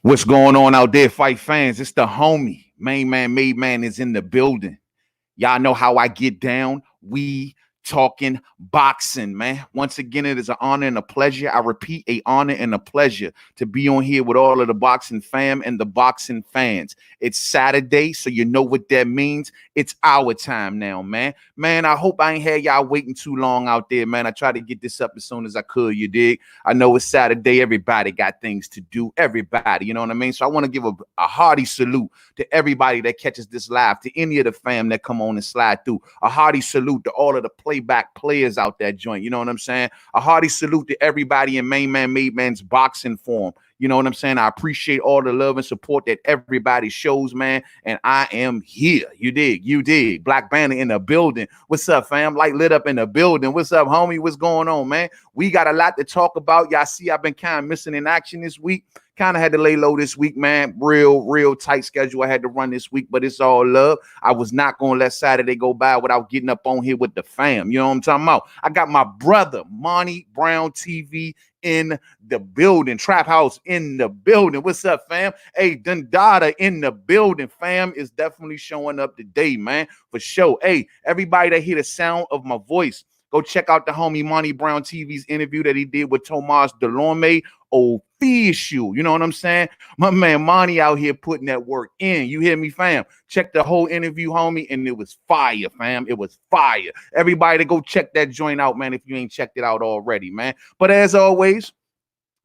What's going on out there, fight fans? It's the homie. Main man, made man is in the building. Y'all know how I get down. We talking boxing, man. Once again, it is an honor and a pleasure. I repeat, a honor and a pleasure to be on here with all of the boxing fam and the boxing fans. It's Saturday, so you know what that means. It's our time now, man. Man, I hope I ain't had y'all waiting too long out there, man. I tried to get this up as soon as I could, you dig? I know it's Saturday. Everybody got things to do. Everybody, you know what I mean? So I want to give a hearty salute to everybody that catches this live, to any of the fam that come on and slide through. A hearty salute to all of the playback players out that joint. You know what I'm saying? A hearty salute to everybody in Main Man Made Man's boxing form. You know what I'm saying? I appreciate all the love and support that everybody shows, man. And I am here. You dig? You dig? Black Banner in the building. What's up, fam? Light lit up in the building. What's up, homie? What's going on, man? We got a lot to talk about. Y'all see I've been kind of missing in action this week. Kind of had to lay low this week, man. Real tight schedule I had to run this week, but it's all love. I was not going to let Saturday go by without getting up on here with the fam. You know what I'm talking about? I got my brother, Monty Brown TV, in the building. Trap House in the building. What's up, fam? Hey, Dundada in the building. Fam is definitely showing up today, man, for sure. Hey, everybody that hear the sound of my voice, go check out the homie Monty Brown TV's interview that he did with Tomas Delorme. Official, you know what I'm saying? My man Monty out here putting that work in. You hear me, fam? Check the whole interview, homie, and it was fire, fam. It was fire. Everybody to go check that joint out, man, if you ain't checked it out already, man. But as always,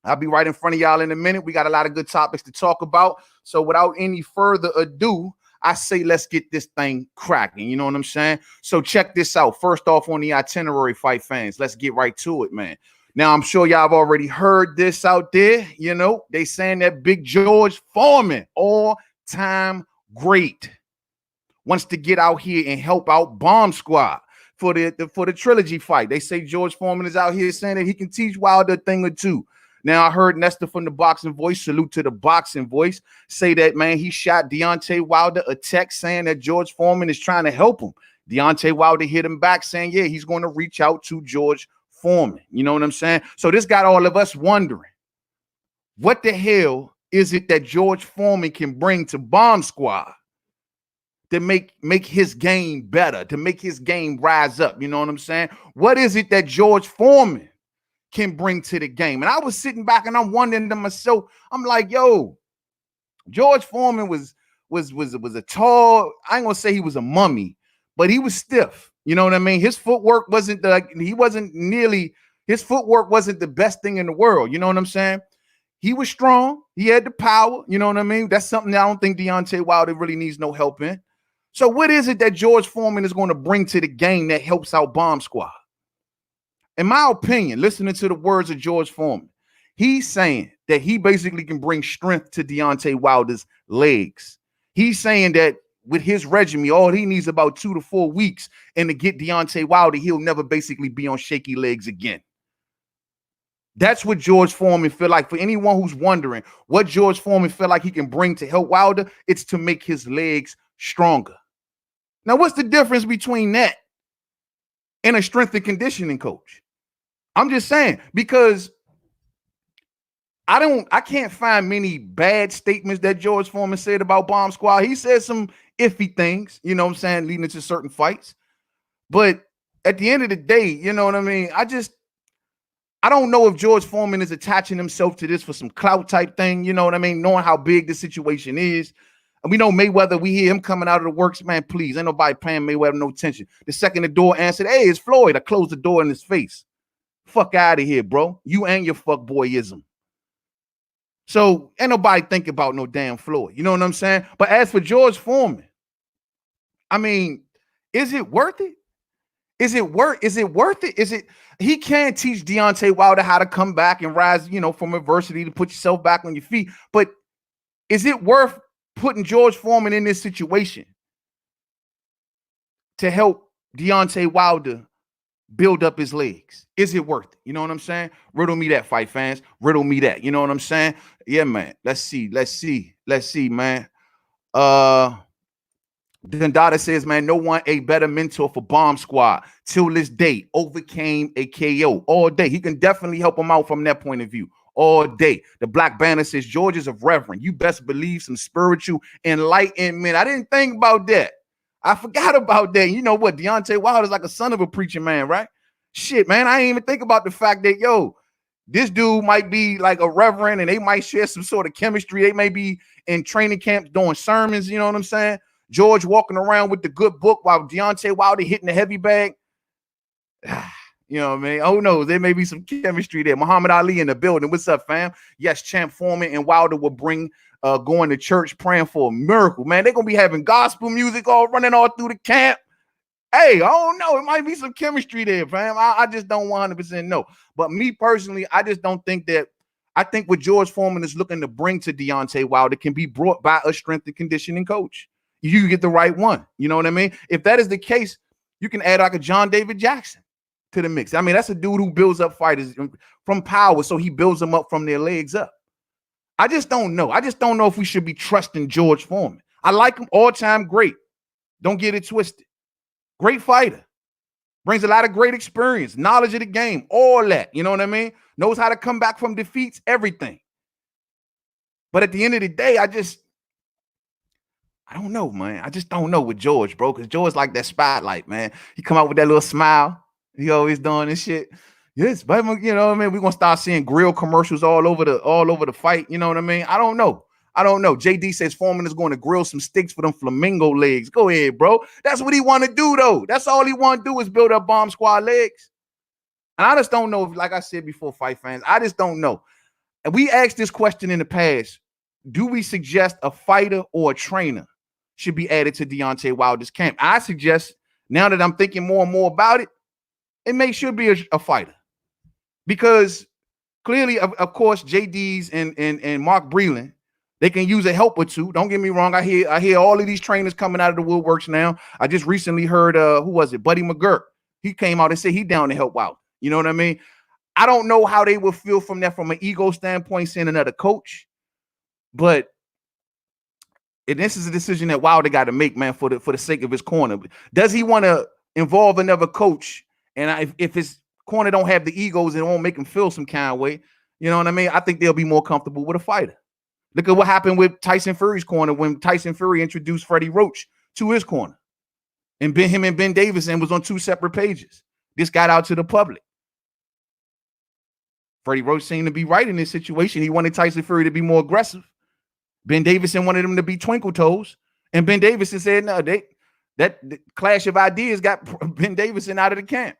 I'll be right in front of y'all in a minute. We got a lot of good topics to talk about. So without any further ado, I say let's get this thing cracking. You know what I'm saying? So check this out. First off, on the itinerary, fight fans, let's get right to it, man. Now, I'm sure y'all have already heard this out there. You know, they saying that Big George Foreman, all-time great, wants to get out here and help out Bomb Squad for the trilogy fight. They say George Foreman is out here saying that he can teach Wilder a thing or two. Now, I heard Nestor from the Boxing Voice, salute to the Boxing Voice, say that, man, he shot Deontay Wilder a text saying that George Foreman is trying to help him. Deontay Wilder hit him back saying, yeah, he's going to reach out to George Foreman. You know what I'm saying? So this got all of us wondering, what the hell is it that George Foreman can bring to Bomb Squad to make his game better, to make his game rise up? You know what I'm saying? What is it that George Foreman can bring to the game? And I was sitting back and I'm wondering to myself, I'm like, yo, George Foreman was a tall, I ain't gonna say he was a mummy, but he was stiff. You know what I mean? His footwork wasn't his footwork wasn't the best thing in the world. You know what I'm saying? He was strong. He had the power. You know what I mean? That's something that I don't think Deontay Wilder really needs no help in. So what is it that George Foreman is going to bring to the game that helps out Bomb Squad? In my opinion, listening to the words of George Foreman, he's saying that he basically can bring strength to Deontay Wilder's legs. He's saying that with his regimen, all he needs about 2 to 4 weeks, and to get Deontay Wilder, he'll never basically be on shaky legs again. That's what George Foreman feel like. For anyone who's wondering what George Foreman feel like he can bring to help Wilder, it's to make his legs stronger. Now, what's the difference between that and a strength and conditioning coach? I'm just saying, because I can't find many bad statements that George Foreman said about Bomb Squad. He said some iffy things, you know what I'm saying, leading to certain fights. But at the end of the day, you know what I mean? I don't know if George Foreman is attaching himself to this for some clout type thing, you know what I mean? Knowing how big the situation is. And we know Mayweather, we hear him coming out of the works, man, please, ain't nobody paying Mayweather no attention. The second the door answered, hey, it's Floyd. I closed the door in his face. Fuck out of here, bro. You and your fuckboyism. So ain't nobody think about no damn Floyd. You know what I'm saying? But as for George Foreman, I mean, is it worth it? Is it worth it? He can't teach Deontay Wilder how to come back and rise, you know, from adversity to put yourself back on your feet. But is it worth putting George Foreman in this situation to help Deontay Wilder build up his legs? Is it worth it? You know what I'm saying? Riddle me that, fight fans. Riddle me that. You know what I'm saying? Yeah, man. Let's see, man. Dundada says, man, no one a better mentor for Bomb Squad till this day. Overcame a KO all day. He can definitely help him out from that point of view all day. The Black Banner says George is a reverend. You best believe some spiritual enlightenment. I didn't think about that. I forgot about that. You know what? Deontay Wilder is like a son of a preacher man, right? Shit, man. I didn't even think about the fact that, yo, this dude might be like a reverend and they might share some sort of chemistry. They may be in training camps doing sermons. You know what I'm saying? George walking around with the good book while Deontay Wilder hitting the heavy bag. You know what I mean? Oh no, there may be some chemistry there. Muhammad Ali in the building. What's up, fam? Yes, Champ Foreman and Wilder will bring going to church praying for a miracle. Man, they're gonna be having gospel music all running all through the camp. Hey, I don't know. It might be some chemistry there, fam. I just don't 100% know. But me personally, I just don't think that. I think what George Foreman is looking to bring to Deontay Wilder can be brought by a strength and conditioning coach. You get the right one. You know what I mean? If that is the case, you can add like a John David Jackson to the mix. I mean, that's a dude who builds up fighters from power, so he builds them up from their legs up. I just don't know. I just don't know if we should be trusting George Foreman. I like him, all-time great. Don't get it twisted. Great fighter. Brings a lot of great experience, knowledge of the game, all that. You know what I mean? Knows how to come back from defeats, everything. But at the end of the day, I don't know, man. I just don't know with George, bro, because George like that spotlight, man. He come out with that little smile. He always doing this shit. Yes, but you know what I mean? We're gonna start seeing grill commercials all over the fight. You know what I mean? I don't know. JD says Foreman is going to grill some steaks for them flamingo legs. Go ahead, bro. That's what he want to do, though. That's all he want to do is build up Bomb Squad legs. And I just don't know if, like I said before, fight fans, I just don't know. And we asked this question in the past. Do we suggest a fighter or a trainer should be added to Deontay Wilder's camp? I suggest, now that I'm thinking more and more about it, should be a fighter. Because clearly, of course, JD's and Mark Breland, they can use a help or two. Don't get me wrong. I hear all of these trainers coming out of the woodworks now. I just recently heard, who was it? Buddy McGirt. He came out and said he down to help out. You know what I mean? I don't know how they will feel from that from an ego standpoint, seeing another coach. But this is a decision that Wilder got to make, man, for the sake of his corner. Does he want to involve another coach? And if his corner don't have the egos and won't make him feel some kind of way, you know what I mean? I think they'll be more comfortable with a fighter. Look at what happened with Tyson Fury's corner when Tyson Fury introduced Freddie Roach to his corner. And him and Ben Davison was on two separate pages. This got out to the public. Freddie Roach seemed to be right in this situation. He wanted Tyson Fury to be more aggressive. Ben Davison wanted him to be twinkle toes. And Ben Davison said, no, that clash of ideas got Ben Davison out of the camp.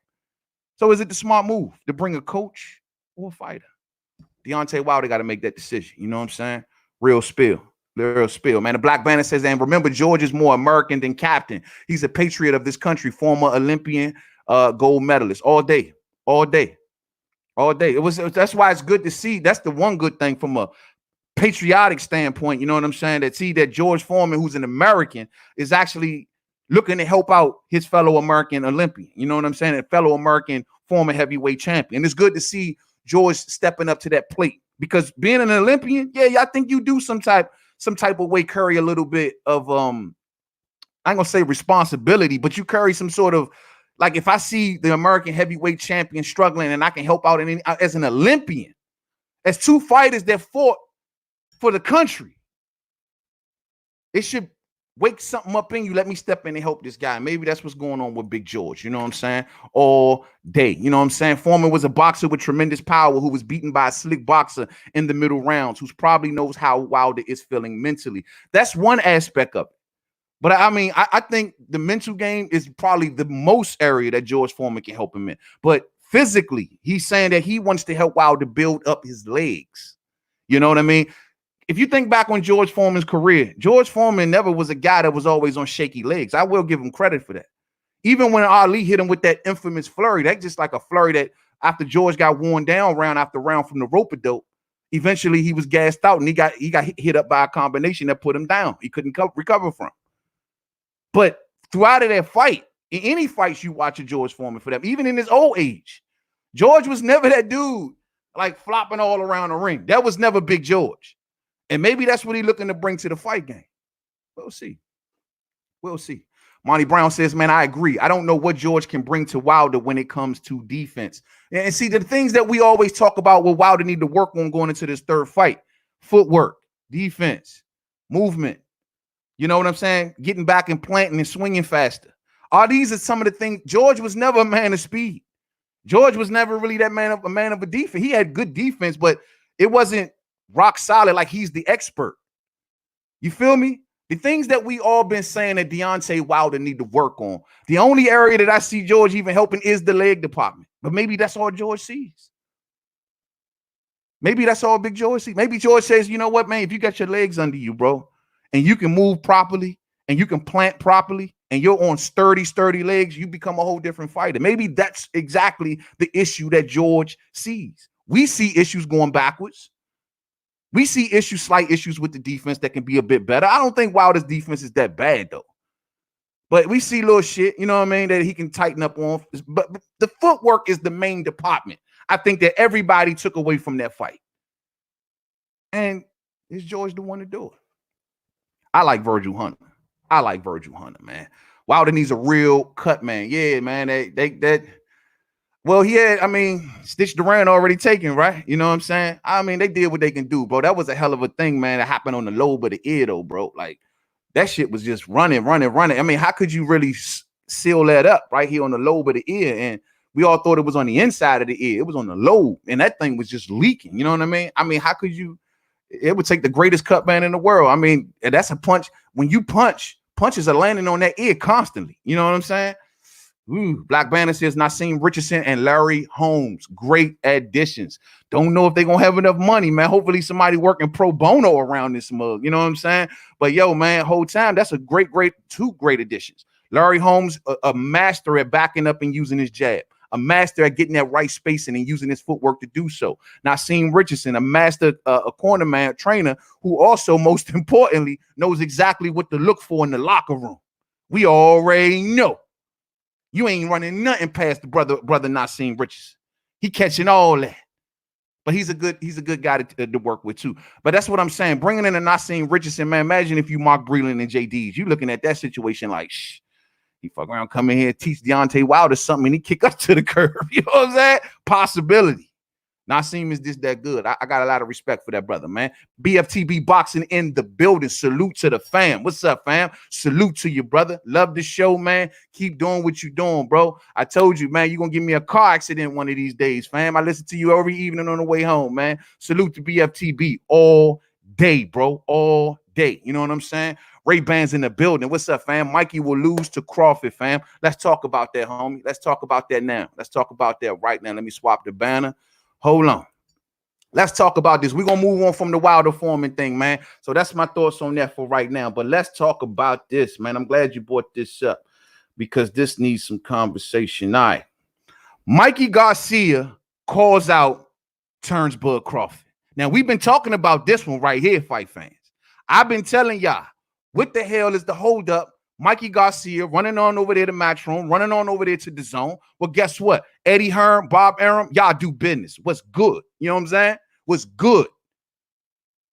So is it the smart move to bring a coach or a fighter? Deontay Wilder got to make that decision. You know what I'm saying? Real spill. Man, the Black Banner says, and remember, George is more American than captain. He's a patriot of this country, former Olympian, gold medalist. All day. That's why it's good to see. That's the one good thing from a patriotic standpoint. You know what I'm saying? That George Foreman, who's an American, is actually looking to help out his fellow American Olympian. You know what I'm saying? A fellow American former heavyweight champion. It's good to see George stepping up to that plate, because being an Olympian, I think you do some type of way carry a little bit of I ain't gonna say responsibility, but you carry some sort of, like, if I see the American heavyweight champion struggling and I can help out as an Olympian, as two fighters that fought for the country, it should wake something up in you. Let me step in and help this guy. Maybe that's what's going on with Big George. You know what I'm saying? All day. You know what I'm saying? Foreman was a boxer with tremendous power who was beaten by a slick boxer in the middle rounds, who probably knows how Wilder is feeling mentally. That's one aspect of it. But I mean, I think the mental game is probably the most area that George Foreman can help him in. But physically, he's saying that he wants to help Wilder build up his legs. You know what I mean? If you think back on George Foreman's career, George Foreman never was a guy that was always on shaky legs. I will give him credit for that. Even when Ali hit him with that infamous flurry, that's just like a flurry that after George got worn down round after round from the rope-a-dope, eventually he was gassed out and he got hit up by a combination that put him down. He couldn't recover from. But throughout of that fight, in any fights you watch of George Foreman for them, even in his old age, George was never that dude like flopping all around the ring. That was never Big George. And maybe that's what he's looking to bring to the fight game. We'll see. Monty Brown says, man, I agree. I don't know what George can bring to Wilder when it comes to defense. And see, the things that we always talk about what Wilder need to work on going into this third fight: footwork, defense, movement. You know what I'm saying? Getting back and planting and swinging faster. These are some of the things. George was never a man of speed. George was never really that man of a defense. He had good defense, but it wasn't rock solid like he's the expert. You feel me? The things that we all been saying that Deontay Wilder need to work on. The only area that I see George even helping is the leg department. But maybe that's all George sees. Maybe that's all Big George sees. Maybe George says, you know what, man, if you got your legs under you, bro, and you can move properly and you can plant properly and you're on sturdy legs, you become a whole different fighter. Maybe that's exactly the issue that George sees. We see issues going backwards. We see slight issues with the defense that can be a bit better. I don't think Wilder's defense is that bad, though. But we see little shit, you know what I mean, that he can tighten up on. But the footwork is the main department. I think that everybody took away from that fight. And is George the one to do it? I like Virgil Hunter. Man. Wilder needs a real cut, man. Yeah, man. Well, he had, Stitch Duran already taken, right? You know what I'm saying? They did what they can do, bro. That was a hell of a thing, man. That happened on the lobe of the ear, though, bro. Like, that shit was just running. How could you really seal that up right here on the lobe of the ear? And we all thought it was on the inside of the ear. It was on the lobe, and that thing was just leaking. You know what I mean? How could you? It would take the greatest cut man in the world. That's a punch. When you punches are landing on that ear constantly. You know what I'm saying? Ooh, Black Banner says Nassim Richardson and Larry Holmes, great additions. Don't know if they're gonna have enough money, man. Hopefully somebody working pro bono around this mug. You know what I'm saying? But yo, man, whole time, that's a two great additions. Larry Holmes, a master at backing up and using his jab, a master at getting that right spacing and using his footwork to do so. Nassim Richardson, a master, a corner man, trainer, who also, most importantly, knows exactly what to look for in the locker room. We already know. You ain't running nothing past the brother Nassim Richardson. He catching all that. But he's a good guy to work with too. But that's what I'm saying. Bringing in a Nassim Richardson, man. Imagine if you Mark Breland and JD's. You looking at that situation like, he fuck around, come in here, teach Deontay Wilder something, and he kick us to the curb. You know what I'm saying? Possibility. Nassim is just that good. I got a lot of respect for that brother, man. BFTB Boxing in the building. Salute to the fam. What's up, fam? Salute to you, brother. Love the show, man. Keep doing what you're doing, bro. I told you, man, you're going to give me a car accident one of these days, fam. I listen to you every evening on the way home, man. Salute to BFTB all day, bro. All day. You know what I'm saying? Ray-Bans in the building. What's up, fam? Mikey will lose to Crawford, fam. Let's talk about that, homie. Let's talk about that now. Let's talk about that right now. Let me swap the banner. Hold on. Let's talk about this. We're going to move on from the Wilder Foreman thing, man. So that's my thoughts on that for right now. But let's talk about this, man. I'm glad you brought this up because this needs some conversation. All right. Mikey Garcia calls out Bud Crawford. Now, we've been talking about this one right here, fight fans. I've been telling y'all, what the hell is the holdup? Mikey Garcia running on over there to Matchroom, running on over there to DAZN. Well, guess what? Eddie Hearn, Bob Arum, y'all do business. What's good? You know what I'm saying? What's good?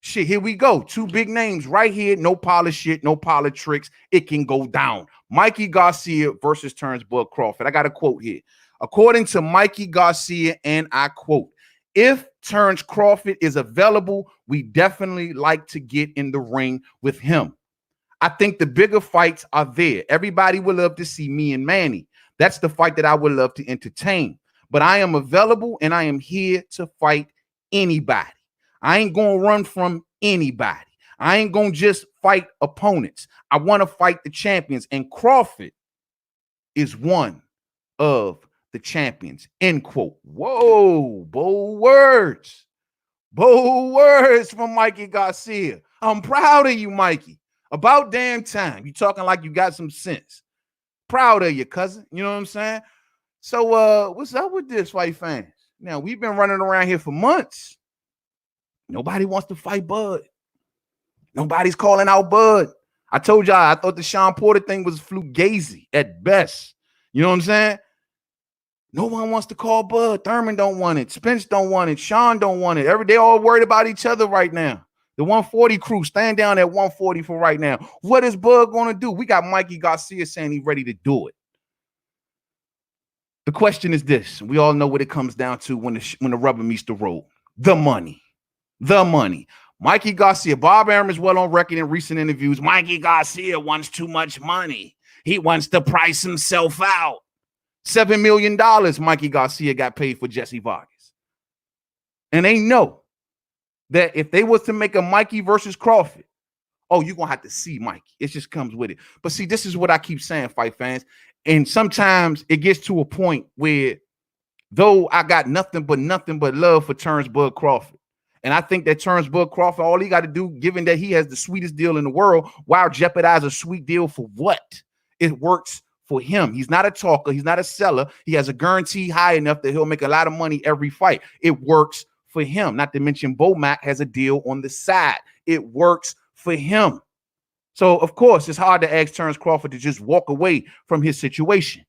Shit, here we go. Two big names right here. No polish shit, no politics. It can go down. Mikey Garcia versus Bud Crawford. I got a quote here. According to Mikey Garcia, and I quote, if Terence Crawford is available, we definitely like to get in the ring with him. I think the bigger fights are there. Everybody would love to see me and Manny. That's the fight that I would love to entertain. But I am available and I am here to fight anybody. I ain't going to run from anybody. I ain't going to just fight opponents. I want to fight the champions. And Crawford is one of the champions. End quote. Whoa, bold words. Bold words from Mikey Garcia. I'm proud of you, Mikey. About damn time. You talking like you got some sense. Proud of you, cousin. You know what I'm saying? So what's up with this, fight fans? Now, we've been running around here for months. Nobody wants to fight Bud. Nobody's calling out Bud. I told y'all I thought the Sean Porter thing was fugazi at best. You know what I'm saying? No one wants to call Bud. Thurman don't want it. Spence don't want it. Sean don't want it. They all worried about each other right now. The 140 crew, stand down at 140 for right now. What is Bug going to do? We got Mikey Garcia saying he's ready to do it. The question is this. We all know what it comes down to when the rubber meets the road. The money. The money. Mikey Garcia, Bob Arum is well on record in recent interviews. Mikey Garcia wants too much money. He wants to price himself out. $7 million Mikey Garcia got paid for Jesse Vargas. And they know that if they was to make a Mikey versus Crawford, oh, you're going to have to see Mikey. It just comes with it. But see, this is what I keep saying, fight fans. And sometimes it gets to a point where, though I got nothing but love for Turnbull Crawford. And I think that Turnbull Crawford, all he got to do, given that he has the sweetest deal in the world, why jeopardize a sweet deal for what? It works for him. He's not a talker. He's not a seller. He has a guarantee high enough that he'll make a lot of money every fight. It works for him. Not to mention Bo Mack has a deal on the side. It works for him. So, of course, it's hard to ask Terrence Crawford to just walk away from his situation.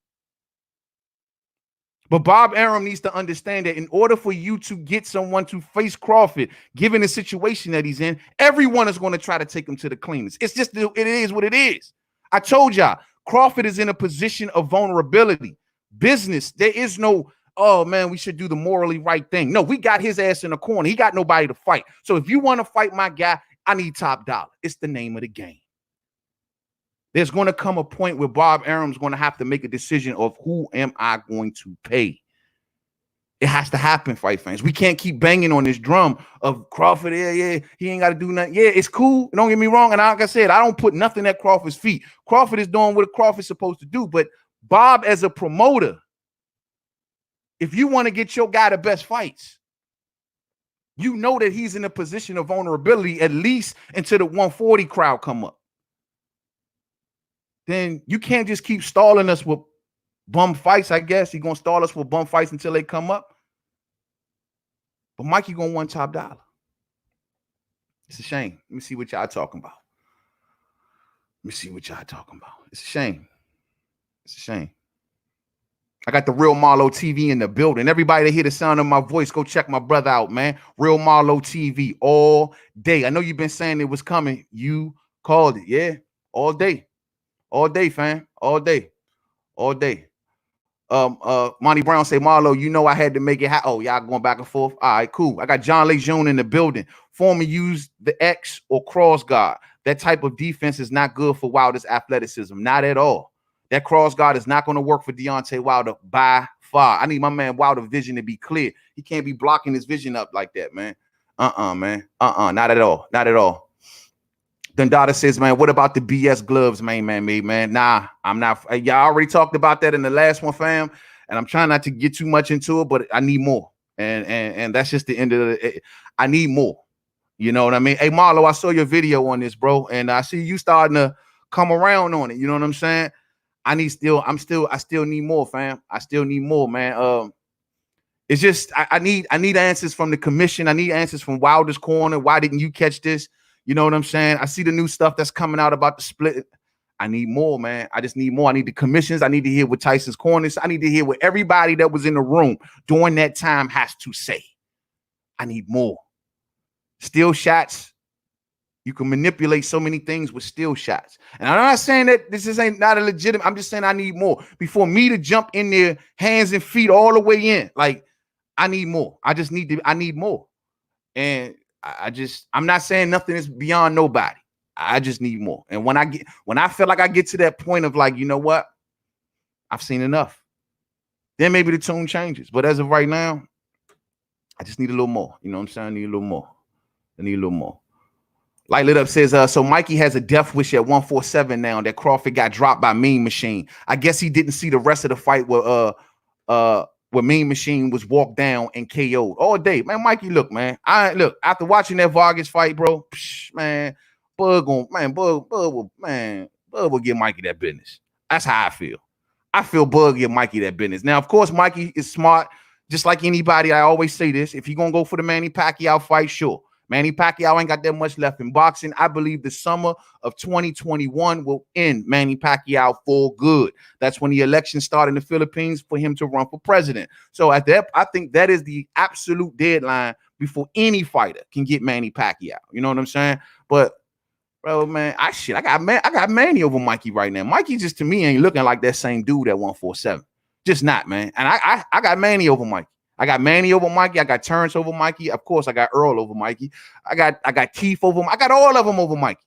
But Bob Arum needs to understand that in order for you to get someone to face Crawford, given the situation that he's in, everyone is going to try to take him to the cleanest. It's just, it is what it is. I told y'all, Crawford is in a position of vulnerability. Business, there is no, oh, man, we should do the morally right thing. No, we got his ass in a corner. He got nobody to fight. So if you want to fight my guy, I need top dollar. It's the name of the game. There's going to come a point where Bob Arum's going to have to make a decision of who am I going to pay. It has to happen, fight fans. We can't keep banging on this drum of Crawford. Yeah, he ain't got to do nothing. Yeah, it's cool. Don't get me wrong. And like I said, I don't put nothing at Crawford's feet. Crawford is doing what Crawford's supposed to do. But Bob, as a promoter, if you want to get your guy the best fights, you know that he's in a position of vulnerability, at least until the 140 crowd come up. Then you can't just keep stalling us with bum fights, I guess. He's going to stall us with bum fights until they come up. But Mikey going to want top dollar. It's a shame. Let me see what y'all talking about. It's a shame. It's a shame. I got the Real Marlo TV in the building. Everybody that hear the sound of my voice, go check my brother out, man. Real Marlo TV all day. I know you've been saying it was coming. You called it. Yeah, all day. All day, fam. All day. Monty Brown say, Marlo, you know I had to make it happen. Oh, y'all going back and forth. All right, cool. I got John Lejeune in the building. Foreman used the X or cross guard. That type of defense is not good for Wilder's athleticism. Not at all. That cross guard is not going to work for Deontay Wilder by far. I need my man Wilder vision to be clear. He can't be blocking his vision up like that, man. Man. Not at all. Not at all. Dundada says, man, what about the BS gloves, man? Nah, I'm not. Y'all already talked about that in the last one, fam. And I'm trying not to get too much into it, but I need more. And that's just the end of it. I need more. You know what I mean? Hey, Marlo, I saw your video on this, bro. And I see you starting to come around on it. You know what I'm saying? I still need more, fam. I still need more, man. It's just, I need answers from the commission. I need answers from Wilder's corner. Why didn't you catch this? You know what I'm saying? I see the new stuff that's coming out about the split. I need more, man. I just need more. I need the commissions. I need to hear what Tyson's corners. I need to hear what everybody that was in the room during that time has to say. I need more. Still shots. You can manipulate so many things with still shots. And I'm not saying that this ain't not a legitimate. I'm just saying I need more. Before me to jump in there, hands and feet all the way in. Like, I need more. I need more. And I'm not saying nothing is beyond nobody. I just need more. And when I feel like I get to that point of like, you know what? I've seen enough. Then maybe the tune changes. But as of right now, I just need a little more. You know what I'm saying? I need a little more. Light Lit Up says, so Mikey has a death wish at 147 now that Crawford got dropped by Mean Machine. I guess he didn't see the rest of the fight where Mean Machine was walked down and KO'd all day. Man, Mikey, look, man. After watching that Vargas fight, bro, man, Bug will give Mikey that business. That's how I feel. I feel Bug give Mikey that business. Now, of course, Mikey is smart. Just like anybody, I always say this. If you're going to go for the Manny Pacquiao fight, sure. Manny Pacquiao ain't got that much left in boxing. I believe the summer of 2021 will end Manny Pacquiao for good. That's when the election started in the Philippines for him to run for president. So at that, I think that is the absolute deadline before any fighter can get Manny Pacquiao. You know what I'm saying? But bro, man, I got Manny over Mikey right now. Mikey just to me ain't looking like that same dude at 147. Just not, man. And I got Manny over Mikey. I got Manny over Mikey. I got Terrence over Mikey. Of course, I got Earl over Mikey. I got Keith over him. I got all of them over Mikey.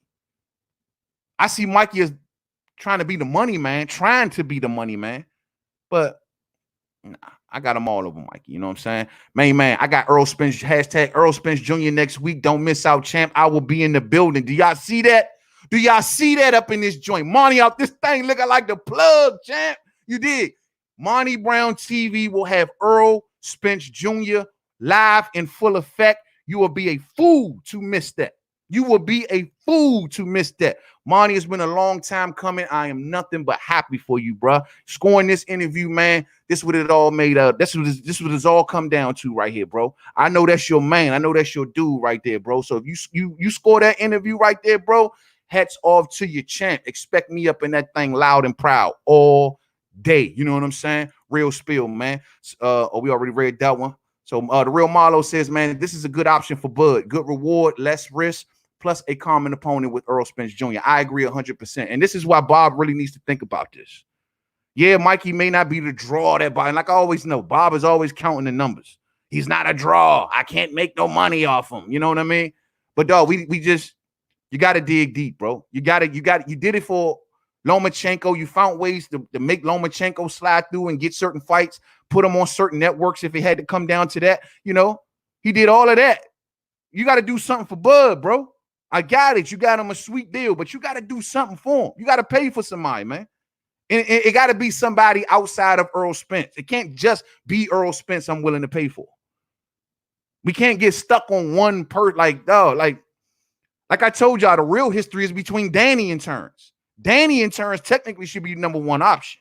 I see Mikey as trying to be the money man, but nah, I got them all over Mikey. You know what I'm saying? Man, I got Earl Spence, hashtag Earl Spence Jr. next week. Don't miss out, champ. I will be in the building. Do y'all see that? Do y'all see that up in this joint? Monty out this thing looking like the plug, champ. You did. Monty Brown TV will have Earl Spence Jr. live in full effect. You will be a fool to miss that. You will be a fool to miss that. Monty, has been a long time coming. I am nothing but happy for you, bro. Scoring this interview, man. This is what it all made up. This what it's all come down to right here, bro. I know that's your man. I know that's your dude right there, bro. So if you score that interview right there, bro, hats off to your champ. Expect me up in that thing loud and proud all day. You know what I'm saying? Real spill, man. We already read that one. So the real Marlo says, man, this is a good option for Bud. Good reward, less risk, plus a common opponent with Earl Spence Jr. I agree 100%. And this is why Bob really needs to think about this. Yeah, Mikey may not be the draw that Bob, like I always know, Bob is always counting the numbers. He's not a draw. I can't make no money off him. You know what I mean? But dog, we just, you got to dig deep, bro. You did it for Lomachenko. You found ways to make Lomachenko slide through and get certain fights, put him on certain networks if it had to come down to that. You know, he did all of that. You got to do something for Bud, bro. I got it. You got him a sweet deal, but you got to do something for him. You got to pay for somebody, man. And it got to be somebody outside of Earl Spence. It can't just be Earl Spence I'm willing to pay for. We can't get stuck on one person. Like I told y'all, the real history is between Danny and Terrence. Danny and Terrence technically should be the number one option,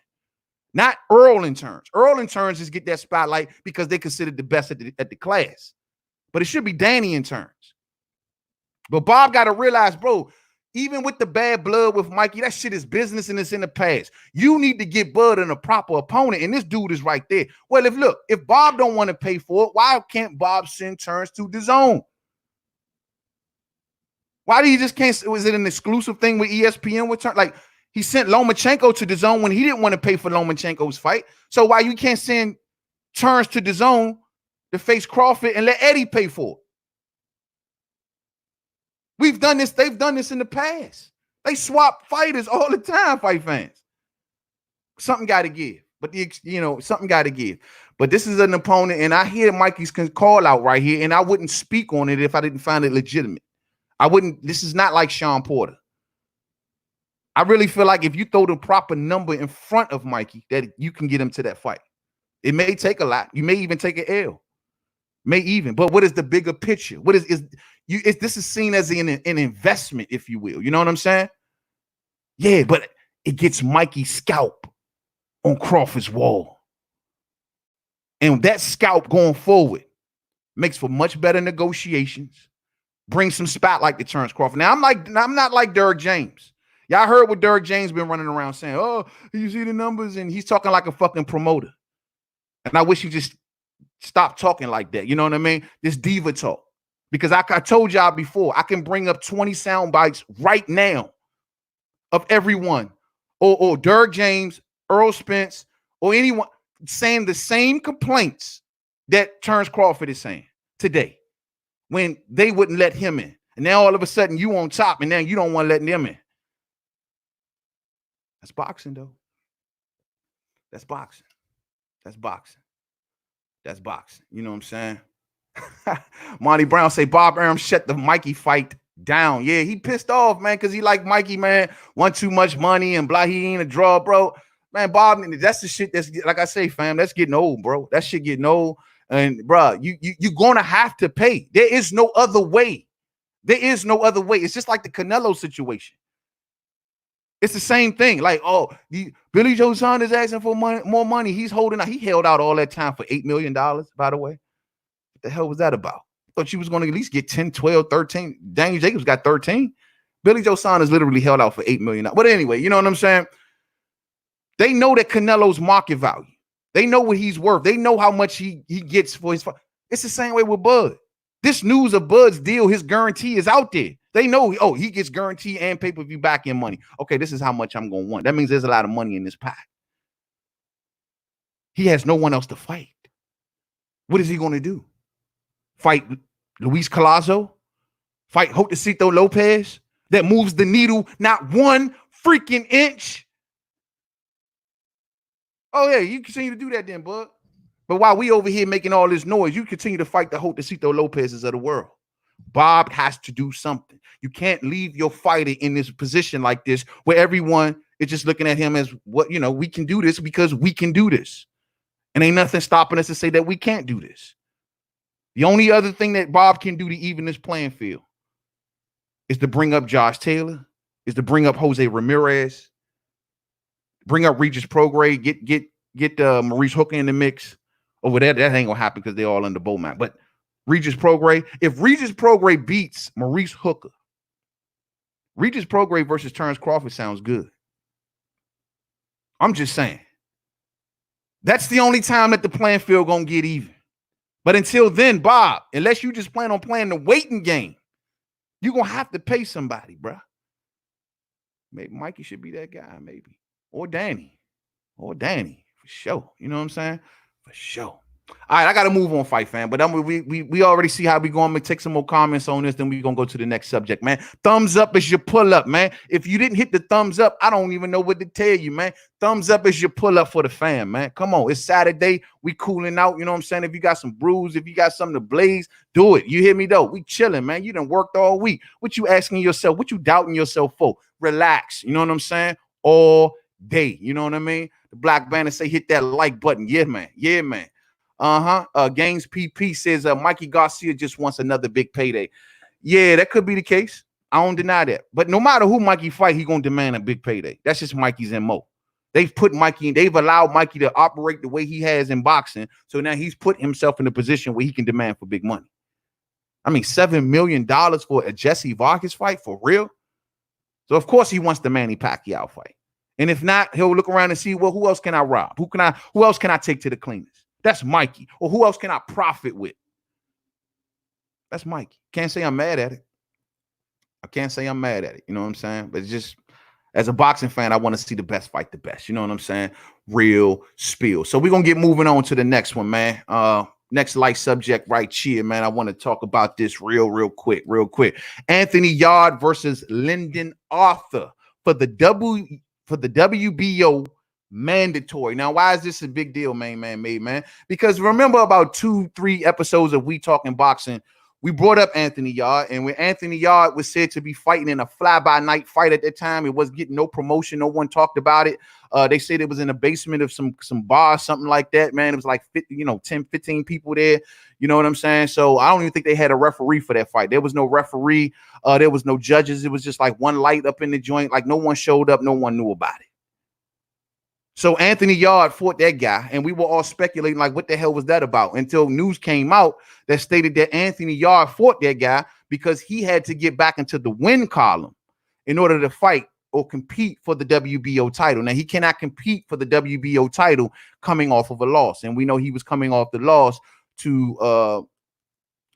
not Earl and Terrence. Earl and Terrence just get that spotlight because they considered the best at the class. But it should be Danny and Terrence. But Bob got to realize, bro, even with the bad blood with Mikey, that shit is business and it's in the past. You need to get Bud in a proper opponent, and this dude is right there. Well, if Bob don't want to pay for it, why can't Bob send Terrence to DAZN? Why do you just can't? Was it an exclusive thing with ESPN with Terrence? Like, he sent Lomachenko to DAZN when he didn't want to pay for Lomachenko's fight. So why you can't send Terrence to DAZN to face Crawford and let Eddie pay for it? We've done this. They've done this in the past. They swap fighters all the time, fight fans. Something got to give. But, something got to give. But this is an opponent, and I hear Mikey's call out right here, and I wouldn't speak on it if I didn't find it legitimate. I wouldn't. This is not like Sean Porter. I really feel like if you throw the proper number in front of Mikey, that you can get him to that fight. It may take a lot. You may even take an L. But what is the bigger picture? What is this is seen as an investment, if you will. You know what I'm saying? Yeah, but it gets Mikey's scalp on Crawford's wall. And that scalp going forward makes for much better negotiations. Bring some spotlight to Terrence Crawford. Now, I'm not like Derrick James. Y'all heard what Derrick James been running around saying, oh, you see the numbers? And he's talking like a fucking promoter. And I wish he just stopped talking like that. You know what I mean? This diva talk. Because I told y'all before, I can bring up 20 sound bites right now of everyone. Or Derrick James, Earl Spence, or anyone saying the same complaints that Terrence Crawford is saying today when they wouldn't let him in. And now all of a sudden you on top and now you don't want to let them in. That's boxing, though. That's boxing. That's boxing. That's boxing. You know what I'm saying? Monty Brown say Bob Arum shut the Mikey fight down. Yeah, he pissed off, man, because he like Mikey, man, want too much money and blah, he ain't a draw, bro. Man, Bob, that's the shit that's, like I say, fam, that's getting old, bro. That shit getting old. And, bro, you're going to have to pay. There is no other way. There is no other way. It's just like the Canelo situation. It's the same thing. Like, Billy Joe Saunders asking for more money. He's holding out. He held out all that time for $8 million, by the way. What the hell was that about? Thought you was going to at least get 10, 12, 13. Daniel Jacobs got 13. Billy Joe Saunders literally held out for $8 million. But anyway, you know what I'm saying? They know that Canelo's market value. They know what he's worth. They know how much he gets for his fight. It's the same way with Bud. This news of Bud's deal, his guarantee is out there. They know, oh, he gets guarantee and pay-per-view back-end money. Okay, this is how much I'm going to want. That means there's a lot of money in this pack. He has no one else to fight. What is he going to do? Fight Luis Collazo? Fight Jotacito Lopez? That moves the needle not one freaking inch? Oh, yeah, you continue to do that then, bud. But while we over here making all this noise, you continue to fight the Jotacito Lopez's of the world. Bob has to do something. You can't leave your fighter in this position like this where everyone is just looking at him as what, you know, we can do this because we can do this. And ain't nothing stopping us to say that we can't do this. The only other thing that Bob can do to even this playing field is to bring up Josh Taylor, is to bring up Jose Ramirez, bring up Regis Prograis, get Maurice Hooker in the mix. Over there, that ain't gonna happen because they're all under Bowman. But Regis Prograis, if Regis Prograis beats Maurice Hooker, Regis Prograis versus Terrence Crawford sounds good. I'm just saying. That's the only time that the playing field gonna get even. But until then, Bob, unless you just plan on playing the waiting game, you're gonna have to pay somebody, bro. Maybe Mikey should be that guy, maybe. Or Danny. For sure. You know what I'm saying? For sure. All right, I got to move on, Fight Fan. But we already see how we going. I'm going to take some more comments on this. Then we're going to go to the next subject, man. Thumbs up is your pull up, man. If you didn't hit the thumbs up, I don't even know what to tell you, man. Thumbs up is your pull up for the fam, man. Come on. It's Saturday. We cooling out. You know what I'm saying? If you got some brews, if you got something to blaze, do it. You hear me, though? We chilling, man. You done worked all week. What you asking yourself? What you doubting yourself for? Relax. You know what I'm saying? All day. You know what I mean? The Black Banner say hit that like button. Yeah, man. Yeah, man. Gaines PP says Mikey Garcia just wants another big payday. Yeah, that could be the case. I don't deny that. But no matter who Mikey fight, he gonna demand a big payday. That's just Mikey's MO. They've put Mikey in, they've allowed Mikey to operate the way he has in boxing. So now he's put himself in a position where he can demand for big money. I mean, $7 million for a Jesse Vargas fight, for real? So of course he wants the Manny Pacquiao fight. And if not, he'll look around and see, well, who else can I rob? Who else can I take to the cleaners? That's Mikey. Or who else can I profit with? That's Mikey. Can't say I'm mad at it. I can't say I'm mad at it. You know what I'm saying? But it's just, as a boxing fan, I want to see the best fight the best. You know what I'm saying? Real spill. So we're going to get moving on to the next one, man. Next light subject right here, man. I want to talk about this real quick. Anthony Yarde versus Lyndon Arthur for the WBO mandatory. Now, why is this a big deal, man? Because remember about 2-3 episodes of We Talking Boxing, we brought up Anthony Yarde, and when Anthony Yarde was said to be fighting in a fly-by-night fight at that time, it was getting no promotion. No one talked about it. They said it was in the basement of some bar, something like that, man. It was like 10, 15 people there. You know what I'm saying? So I don't even think they had a referee for that fight. There was no referee. There was no judges. It was just like one light up in the joint. Like no one showed up. No one knew about it. So Anthony Yarde fought that guy, and we were all speculating like, what the hell was that about? Until news came out that stated that Anthony Yarde fought that guy because he had to get back into the win column in order to fight or compete for the WBO title. Now, he cannot compete for the WBO title coming off of a loss, and we know he was coming off the loss to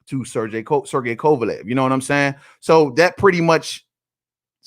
Sergey Kovalev. You know what I'm saying? So that pretty much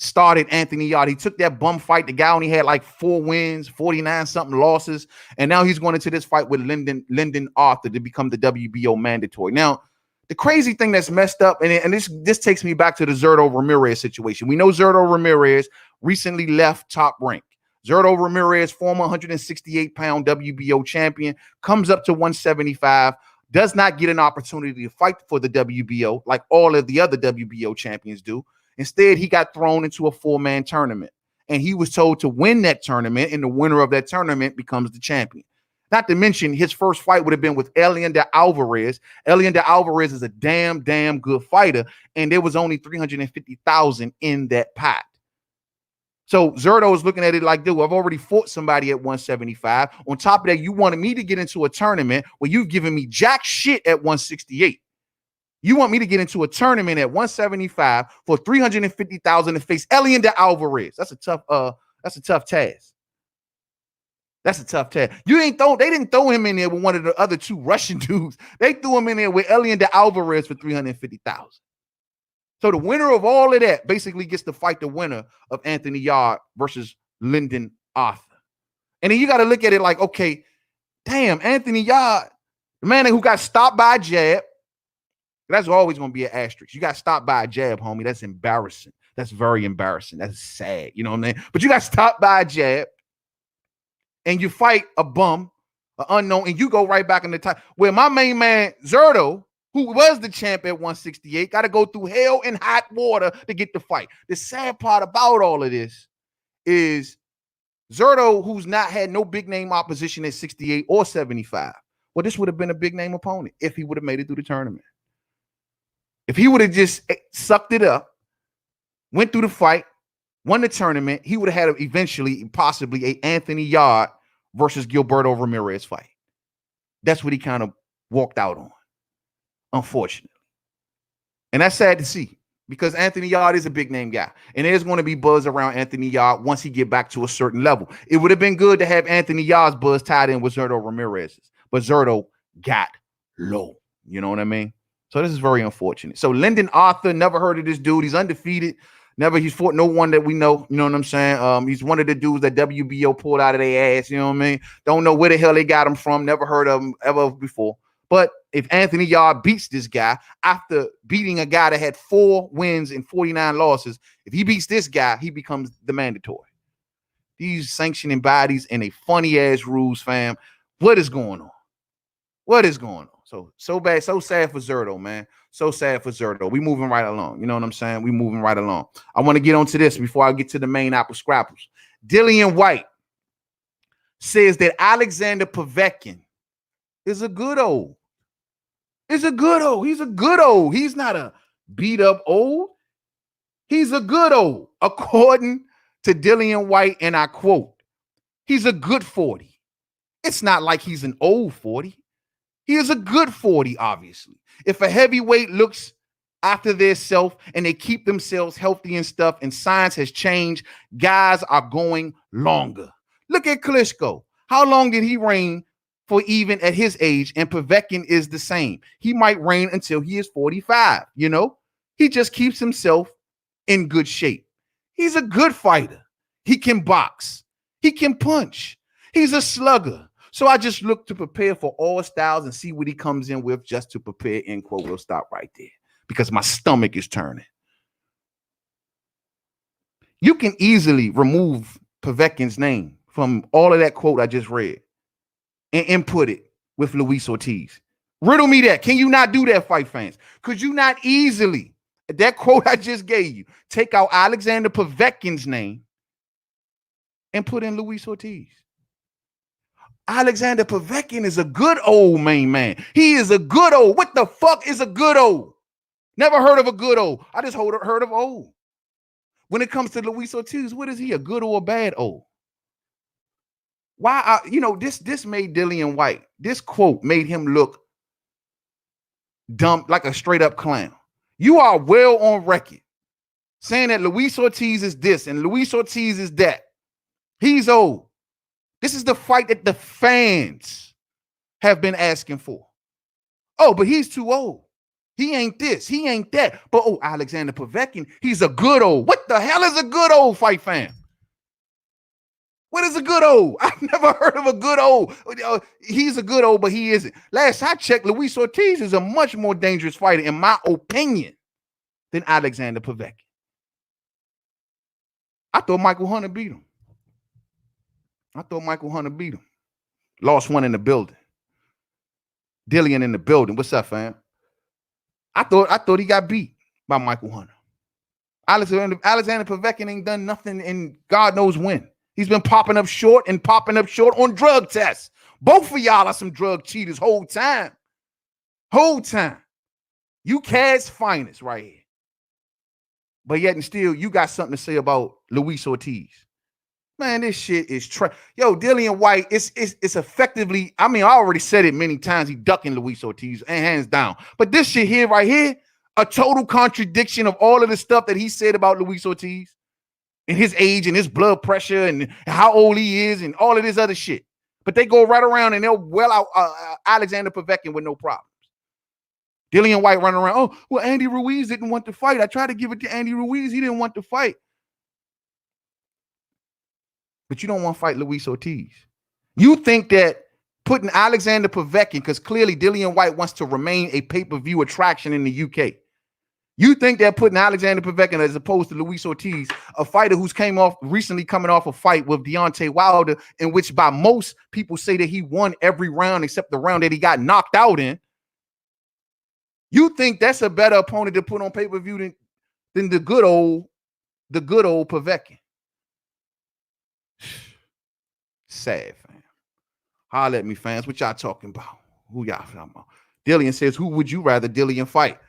started Anthony Yarde. He took that bum fight. The guy only had like 4 wins, 49 something losses, and now he's going into this fight with Lyndon Arthur to become the WBO mandatory. Now, the crazy thing that's messed up, and this takes me back to the Zurdo Ramirez situation. We know Zurdo Ramirez recently left Top Rank. Zurdo Ramirez, former 168-pound WBO champion, comes up to 175, does not get an opportunity to fight for the WBO like all of the other WBO champions do. Instead, he got thrown into a 4-man tournament, and he was told to win that tournament, and the winner of that tournament becomes the champion. Not to mention, his first fight would have been with Eliander Alvarez. Eliander Alvarez is a damn good fighter, and there was only 350,000 in that pot. So Zurdo is looking at it like, dude, I've already fought somebody at 175. On top of that, you wanted me to get into a tournament where you've given me jack shit at 168. You want me to get into a tournament at 175 for 350,000 to face Elian Alvarez? That's a tough task. That's a tough task. They didn't throw him in there with one of the other two Russian dudes. They threw him in there with Elian Alvarez for 350,000. So the winner of all of that basically gets to fight the winner of Anthony Yarde versus Lyndon Arthur. And then you got to look at it like, okay, damn, Anthony Yarde, the man who got stopped by a jab. That's always going to be an asterisk. You got stopped by a jab, homie. That's embarrassing. That's very embarrassing. That's sad. You know what I mean? But you got stopped by a jab and you fight a bum, an unknown, and you go right back in the time. Where my main man, Zurdo, who was the champ at 168, got to go through hell and hot water to get the fight. The sad part about all of this is Zurdo, who's not had no big name opposition at 68 or 75. Well, this would have been a big name opponent if he would have made it through the tournament. If he would have just sucked it up, went through the fight, won the tournament, he would have had eventually, possibly, a Anthony Yarde versus Gilberto Ramirez fight. That's what he kind of walked out on, unfortunately. And that's sad to see because Anthony Yarde is a big name guy. And there's going to be buzz around Anthony Yarde once he get back to a certain level. It would have been good to have Anthony Yarde's buzz tied in with Zurdo Ramirez's, but Zurdo got low. You know what I mean? So this is very unfortunate. So Lyndon Arthur, never heard of this dude. He's undefeated. He's fought no one that we know. You know what I'm saying? He's one of the dudes that WBO pulled out of their ass. You know what I mean? Don't know where the hell they got him from. Never heard of him ever before. But if Anthony Yarde beats this guy after beating a guy that had 4 wins and 49 losses, if he beats this guy, he becomes the mandatory. These sanctioning bodies and they funny ass rules, fam. What is going on? What is going on? So bad, so sad for Zurdo, man. So sad for Zurdo. We moving right along. You know what I'm saying? We moving right along. I want to get onto this before I get to the main apple scrapples. Dillian White says that Alexander Povetkin is a good old. He's a good old. He's not a beat up old. He's a good old. According to Dillian White, and I quote, he's a good 40. It's not like he's an old 40. He is a good 40, obviously. If a heavyweight looks after their self and they keep themselves healthy and stuff, and science has changed, guys are going longer. Look at Klitschko. How long did he reign for even at his age? And Povetkin is the same. He might reign until he is 45, you know? He just keeps himself in good shape. He's a good fighter. He can box. He can punch. He's a slugger. So I just look to prepare for all styles and see what he comes in with just to prepare, end quote. We'll stop right there because my stomach is turning. You can easily remove Povetkin's name from all of that quote I just read and input it with Luis Ortiz. Riddle me that. Can you not do that, fight fans? Could you not easily, that quote I just gave you, take out Alexander Povetkin's name and put in Luis Ortiz? Alexander Povetkin is a good old main man. He is a good old. What the fuck is a good old? Never heard of a good old. I just heard of old. When it comes to Luis Ortiz, what is he, a good or a bad old? Why? This made Dillian White. This quote made him look dumb, like a straight up clown. You are well on record saying that Luis Ortiz is this and Luis Ortiz is that. He's old. This is the fight that the fans have been asking for. Oh, but he's too old. He ain't this. He ain't that. But, Alexander Povetkin, he's a good old. What the hell is a good old, fight fan? What is a good old? I've never heard of a good old. He's a good old, but he isn't. Last I checked, Luis Ortiz is a much more dangerous fighter, in my opinion, than Alexander Povetkin. I thought Michael Hunter beat him. Lost one in the building. Dillian in the building. What's up, fam? I thought he got beat by Michael Hunter. Alexander Povetkin ain't done nothing in God knows when. He's been popping up short on drug tests. Both of y'all are some drug cheaters whole time. You cats finest right here. But yet and still, you got something to say about Luis Ortiz. Man, this shit is Yo, Dillian White, it's effectively, I mean, I already said it many times, he ducking Luis Ortiz, and hands down. But this shit here, right here, a total contradiction of all of the stuff that he said about Luis Ortiz and his age and his blood pressure and how old he is and all of this other shit. But they go right around and they'll well out Alexander Povetkin with no problems. Dillian White running around, oh, well, Andy Ruiz didn't want to fight. I tried to give it to Andy Ruiz. He didn't want to fight. But you don't want to fight Luis Ortiz. You think that putting Alexander Povetkin, because clearly Dillian White wants to remain a pay-per-view attraction in the UK. You think that putting Alexander Povetkin as opposed to Luis Ortiz, a fighter who's recently coming off a fight with Deontay Wilder, in which by most people say that he won every round except the round that he got knocked out in. You think that's a better opponent to put on pay-per-view than the good old Povetkin? Sad, fam. Holler at me, fans. What y'all talking about? Who y'all talking about? Dillian says, who would you rather Dillian fight?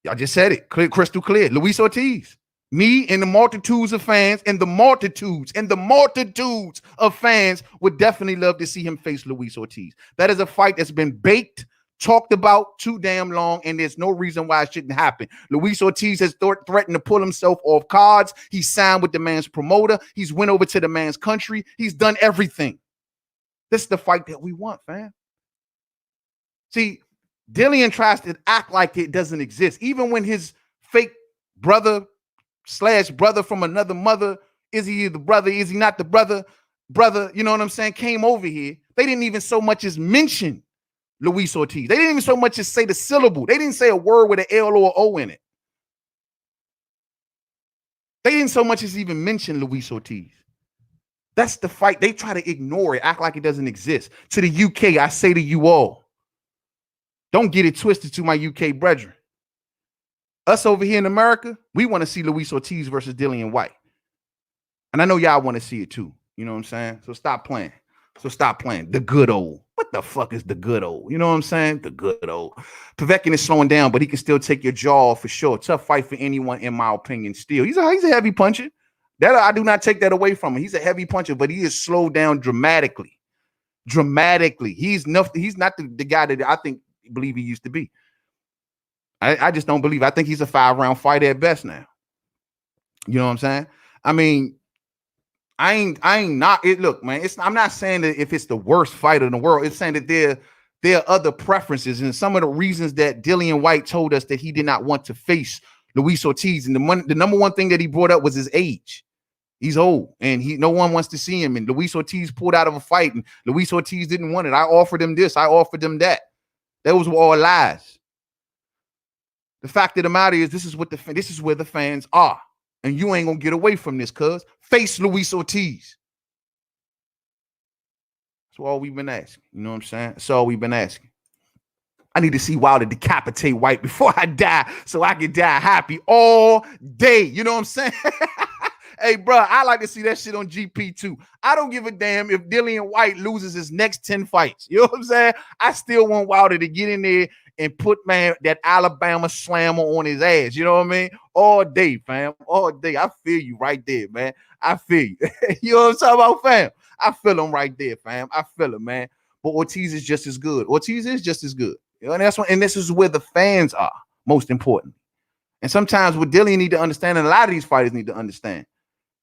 Y'all just said it. Crystal clear. Luis Ortiz. Me and the multitudes of fans and the multitudes of fans would definitely love to see him face Luis Ortiz. That is a fight that's been baked, talked about too damn long, and there's no reason why it shouldn't happen. Luis Ortiz has threatened to pull himself off cards. He's signed with the man's promoter. He's went over to the man's country. He's done everything. This is the fight that we want, fam. See, Dillian tries to act like it doesn't exist. Even when his fake brother / from another mother, is he the brother? Is he not the brother? You know what I'm saying? Came over here. They didn't even so much as mention Luis Ortiz. They didn't even so much as say the syllable. They didn't say a word with an L or an O in it. They didn't so much as even mention Luis Ortiz. That's the fight. They try to ignore it, act like it doesn't exist. To the UK, I say to you all, don't get it twisted, to my UK brethren. Us over here in America, we want to see Luis Ortiz versus Dillian White. And I know y'all want to see it too. You know what I'm saying? So stop playing. The good old. What the fuck is the good old? You know what I'm saying? The good old. Povetkin is slowing down, but he can still take your jaw for sure. Tough fight for anyone, in my opinion, still. He's a heavy puncher. That I do not take that away from him. He's a heavy puncher, but he is slowed down dramatically. He's not the guy that I believe he used to be. I just don't believe. I think he's a 5-round fighter at best now. You know what I'm saying? I mean, I ain't not it. Look, man, I'm not saying that if it's the worst fighter in the world. It's saying that there are other preferences, and some of the reasons that Dillian White told us that he did not want to face Luis Ortiz, and the number one thing that he brought up was his age. He's old, and no one wants to see him. And Luis Ortiz pulled out of a fight, and Luis Ortiz didn't want it. I offered him this. I offered him that. Those were all lies. The fact of the matter is, this is where the fans are, and you ain't gonna get away from this. Cuz face Luis Ortiz. That's all we've been asking. You know what I'm saying? That's all we've been asking. I need to see Wilder decapitate White before I die, so I can die happy all day. You know what I'm saying? Hey, bro, I like to see that shit on GP too. I don't give a damn if Dillian White loses his next 10 fights. You know what I'm saying? I still want Wilder to get in there and put, man, that Alabama slammer on his ass. You know what I mean? All day, fam. All day. I feel you right there, man. I feel you. You know what I'm talking about, fam? I feel him right there, fam. I feel him, man. But Ortiz is just as good. You know, and this is where the fans are, most important. And sometimes what Dillian need to understand, and a lot of these fighters need to understand,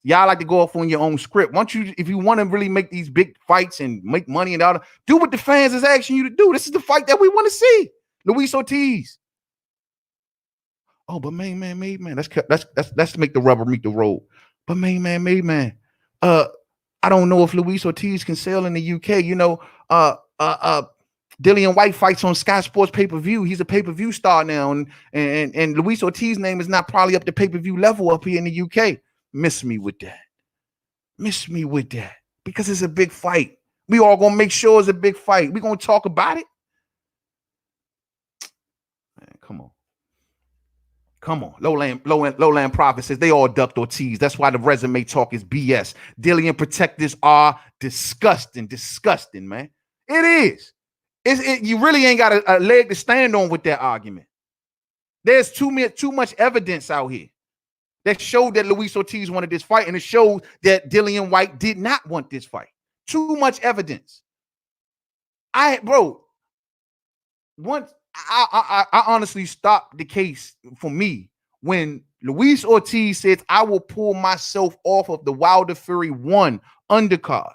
y'all like to go off on your own script. If you want to really make these big fights and make money and all that, do what the fans is asking you to do. This is the fight that we want to see. Luis Ortiz. Oh, but main man, let's make the rubber meet the road. But main man. I don't know if Luis Ortiz can sell in the UK. You know, Dillian White fights on Sky Sports pay-per-view. He's a pay-per-view star now, and Luis Ortiz's name is not probably up to pay-per-view level up here in the UK. Miss me with that. Because it's a big fight. We all gonna make sure it's a big fight. We gonna talk about it. Man, come on. Lowland Prophet says they all ducked Ortiz. That's why the resume talk is BS. Dillian protectors are disgusting, man. It is. You really ain't got a leg to stand on with that argument. There's too much evidence out here. that showed that Luis Ortiz wanted this fight, and it showed that Dillian Whyte did not want this fight. Too much evidence. Once I honestly stopped the case for me when Luis Ortiz says, I will pull myself off of the Wilder Fury 1 undercard.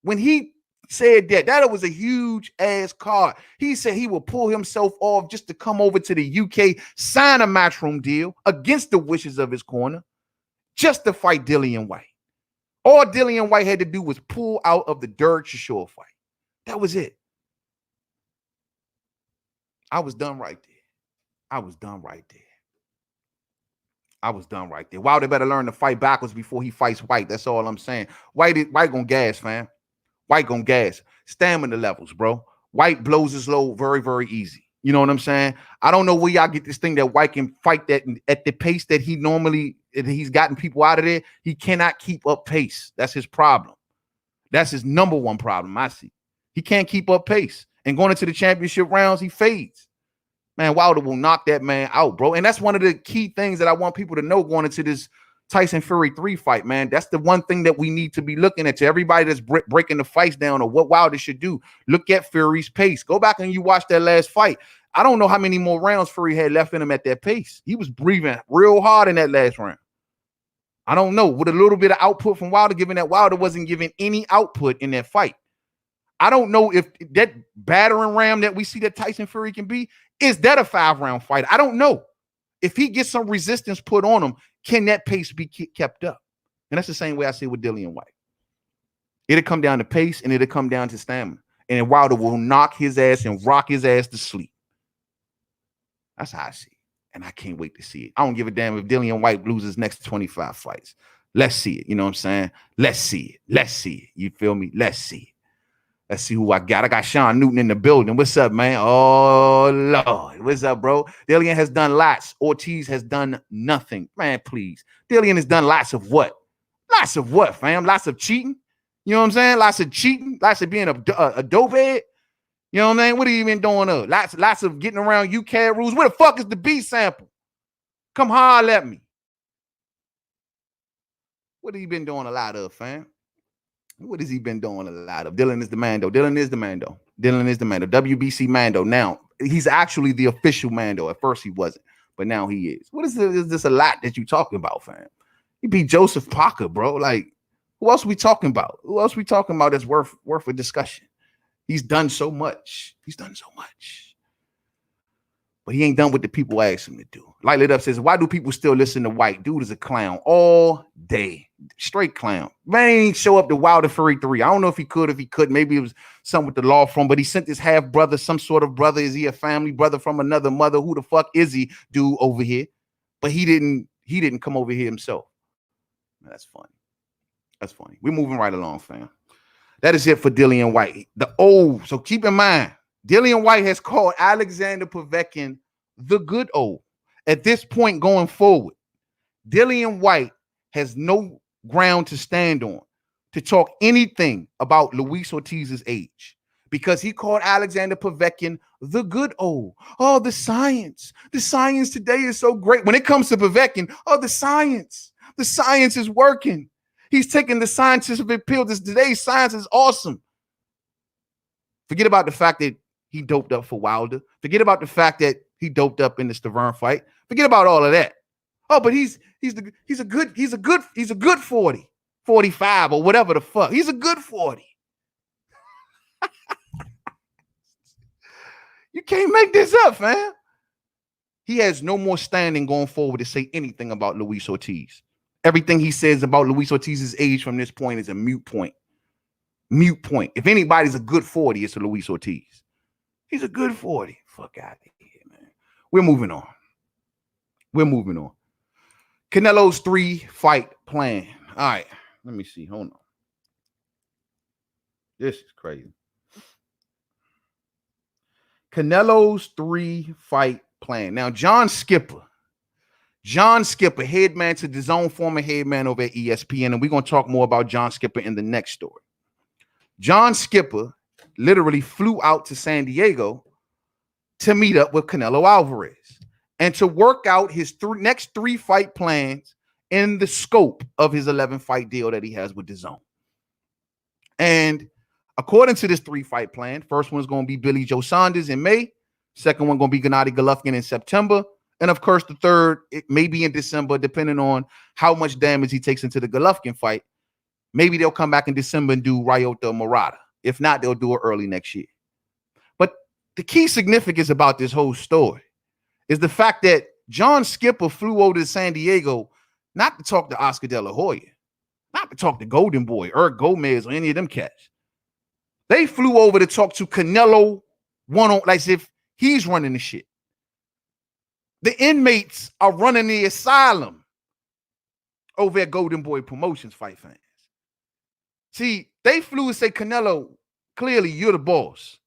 When he said that was a huge ass card. He said he will pull himself off just to come over to the UK, sign a matchroom deal against the wishes of his corner, just to fight Dillian Whyte. All Dillian Whyte had to do was pull out of the Derek Chisora fight. That was it. I was done right there. I was done right there. Wilder better learn to fight backwards before he fights Whyte. That's all I'm saying. Whyte gonna gas, fam. Whyte gonna gas. Stamina levels, bro. Whyte blows his load very, very easy. You know what I'm saying? I don't know where y'all get this thing that Whyte can fight that at the pace that he's gotten people out of there. He cannot keep up pace. That's his problem. That's his number one problem, I see. He can't keep up pace. And going into the championship rounds, he fades. Man, Wilder will knock that man out, bro. And that's one of the key things that I want people to know going into this Tyson Fury 3 fight, man. That's the one thing that we need to be looking at. To everybody that's breaking the fights down or what Wilder should do, look at Fury's pace. Go back and you watch that last fight. I don't know how many more rounds Fury had left in him at that pace. He was breathing real hard in that last round. I don't know. With a little bit of output from Wilder, given that Wilder wasn't giving any output in that fight. I don't know if that battering ram that we see that Tyson Fury can be, is that a 5-round fight? I don't know. If he gets some resistance put on him, can that pace be kept up? And that's the same way I see it with Dillian Whyte. It'll come down to pace and it'll come down to stamina. And Wilder will knock his ass and rock his ass to sleep. That's how I see it. And I can't wait to see it. I don't give a damn if Dillian Whyte loses next 25 fights. Let's see it. You know what I'm saying? Let's see it. Let's see it. You feel me? Let's see it. Let's see who I got. I got Sean Newton in the building. What's up, man? Oh, Lord. What's up, bro? Dillian has done lots. Ortiz has done nothing. Man, please. Dillian has done lots of what? Lots of what, fam? Lots of cheating? You know what I'm saying? Lots of cheating? Lots of being a dope head? You know what I mean? What have you been doing up? Lots of getting around UK rules. Where the fuck is the B sample? Come holler at me. What have you been doing a lot of, fam? What has he been doing a lot of? Dylan is the man, though. Dylan is the man, though. WBC Mando. Now, he's actually the official Mando. At first, he wasn't, but now he is. What is this a lot that you talking about, fam? He beat Joseph Parker, bro. Like, who else we talking about? Who else we talking about that's worth a discussion? He's done so much. But he ain't done what the people asked him to do. Light Lit Up says, why do people still listen to Whyte? Dude is a clown all day. Straight clown. Man, he ain't show up to Wilder Fury 3. I don't know if he could, if he could. Maybe it was something with the law firm, but he sent his half brother, some sort of brother. Is he a family brother from another mother? Who the fuck is he, dude, over here? But he didn't come over here himself. Man, that's funny. That's funny. We're moving right along, fam. That is it for Dillian Whyte. So keep in mind, Dillian Whyte has called Alexander Povetkin the good old. At this point going forward, Dillian Whyte has no ground to stand on to talk anything about Luis Ortiz's age because he called Alexander Povetkin the good old. Oh, the science today is so great. When it comes to Povetkin, the science is working. He's taking the scientific pill. Today's science is awesome. Forget about the fact that he doped up for Wilder. Forget about the fact that he doped up in the Stavern fight. Forget about all of that. Oh, but he's a good 40, 45 or whatever the fuck. He's a good 40. You can't make this up, man. He has no more standing going forward to say anything about Luis Ortiz. Everything he says about Luis Ortiz's age from this point is a moot point. If anybody's a good 40, it's a Luis Ortiz. He's a good 40. Fuck out of here, man. We're moving on. Canelo's 3-fight plan. All right. Let me see. Hold on. This is crazy. Canelo's 3-fight plan. Now, John Skipper, head man to DAZN, former head man over at ESPN, and we're going to talk more about John Skipper in the next story. John Skipper literally flew out to San Diego to meet up with Canelo Alvarez and to work out his next 3-fight plans in the scope of his 11-fight deal that he has with DAZN. And according to this 3-fight plan, first one's going to be Billy Joe Saunders in May. Second one going to be Gennady Golovkin in September. And of course, the third, it may be in December, depending on how much damage he takes into the Golovkin fight. Maybe they'll come back in December and do Ryota Murata. If not, they'll do it early next year. But the key significance about this whole story is the fact that John Skipper flew over to San Diego not to talk to Oscar De La Hoya, not to talk to Golden Boy, Eric Gomez, or any of them cats. They flew over to talk to Canelo one-on-one, like if he's running the shit. The inmates are running the asylum over at Golden Boy Promotions, fight fans. See, they flew and say, Canelo, clearly you're the boss.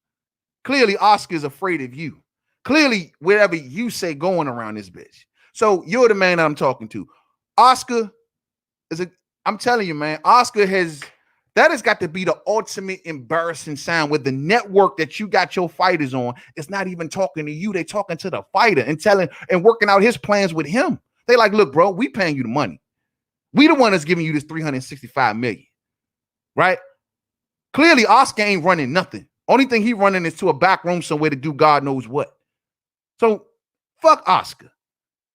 Clearly Oscar's afraid of you. Clearly, whatever you say going around this bitch. So you're the man that I'm talking to. Oscar I'm telling you, man, that has got to be the ultimate embarrassing sound with the network that you got your fighters on. It's not even talking to you. They talking to the fighter and working out his plans with him. They like, look, bro, we paying you the money. We the one that's giving you this $365 million, right? Clearly, Oscar ain't running nothing. Only thing he running is to a back room somewhere to do God knows what. So fuck Oscar.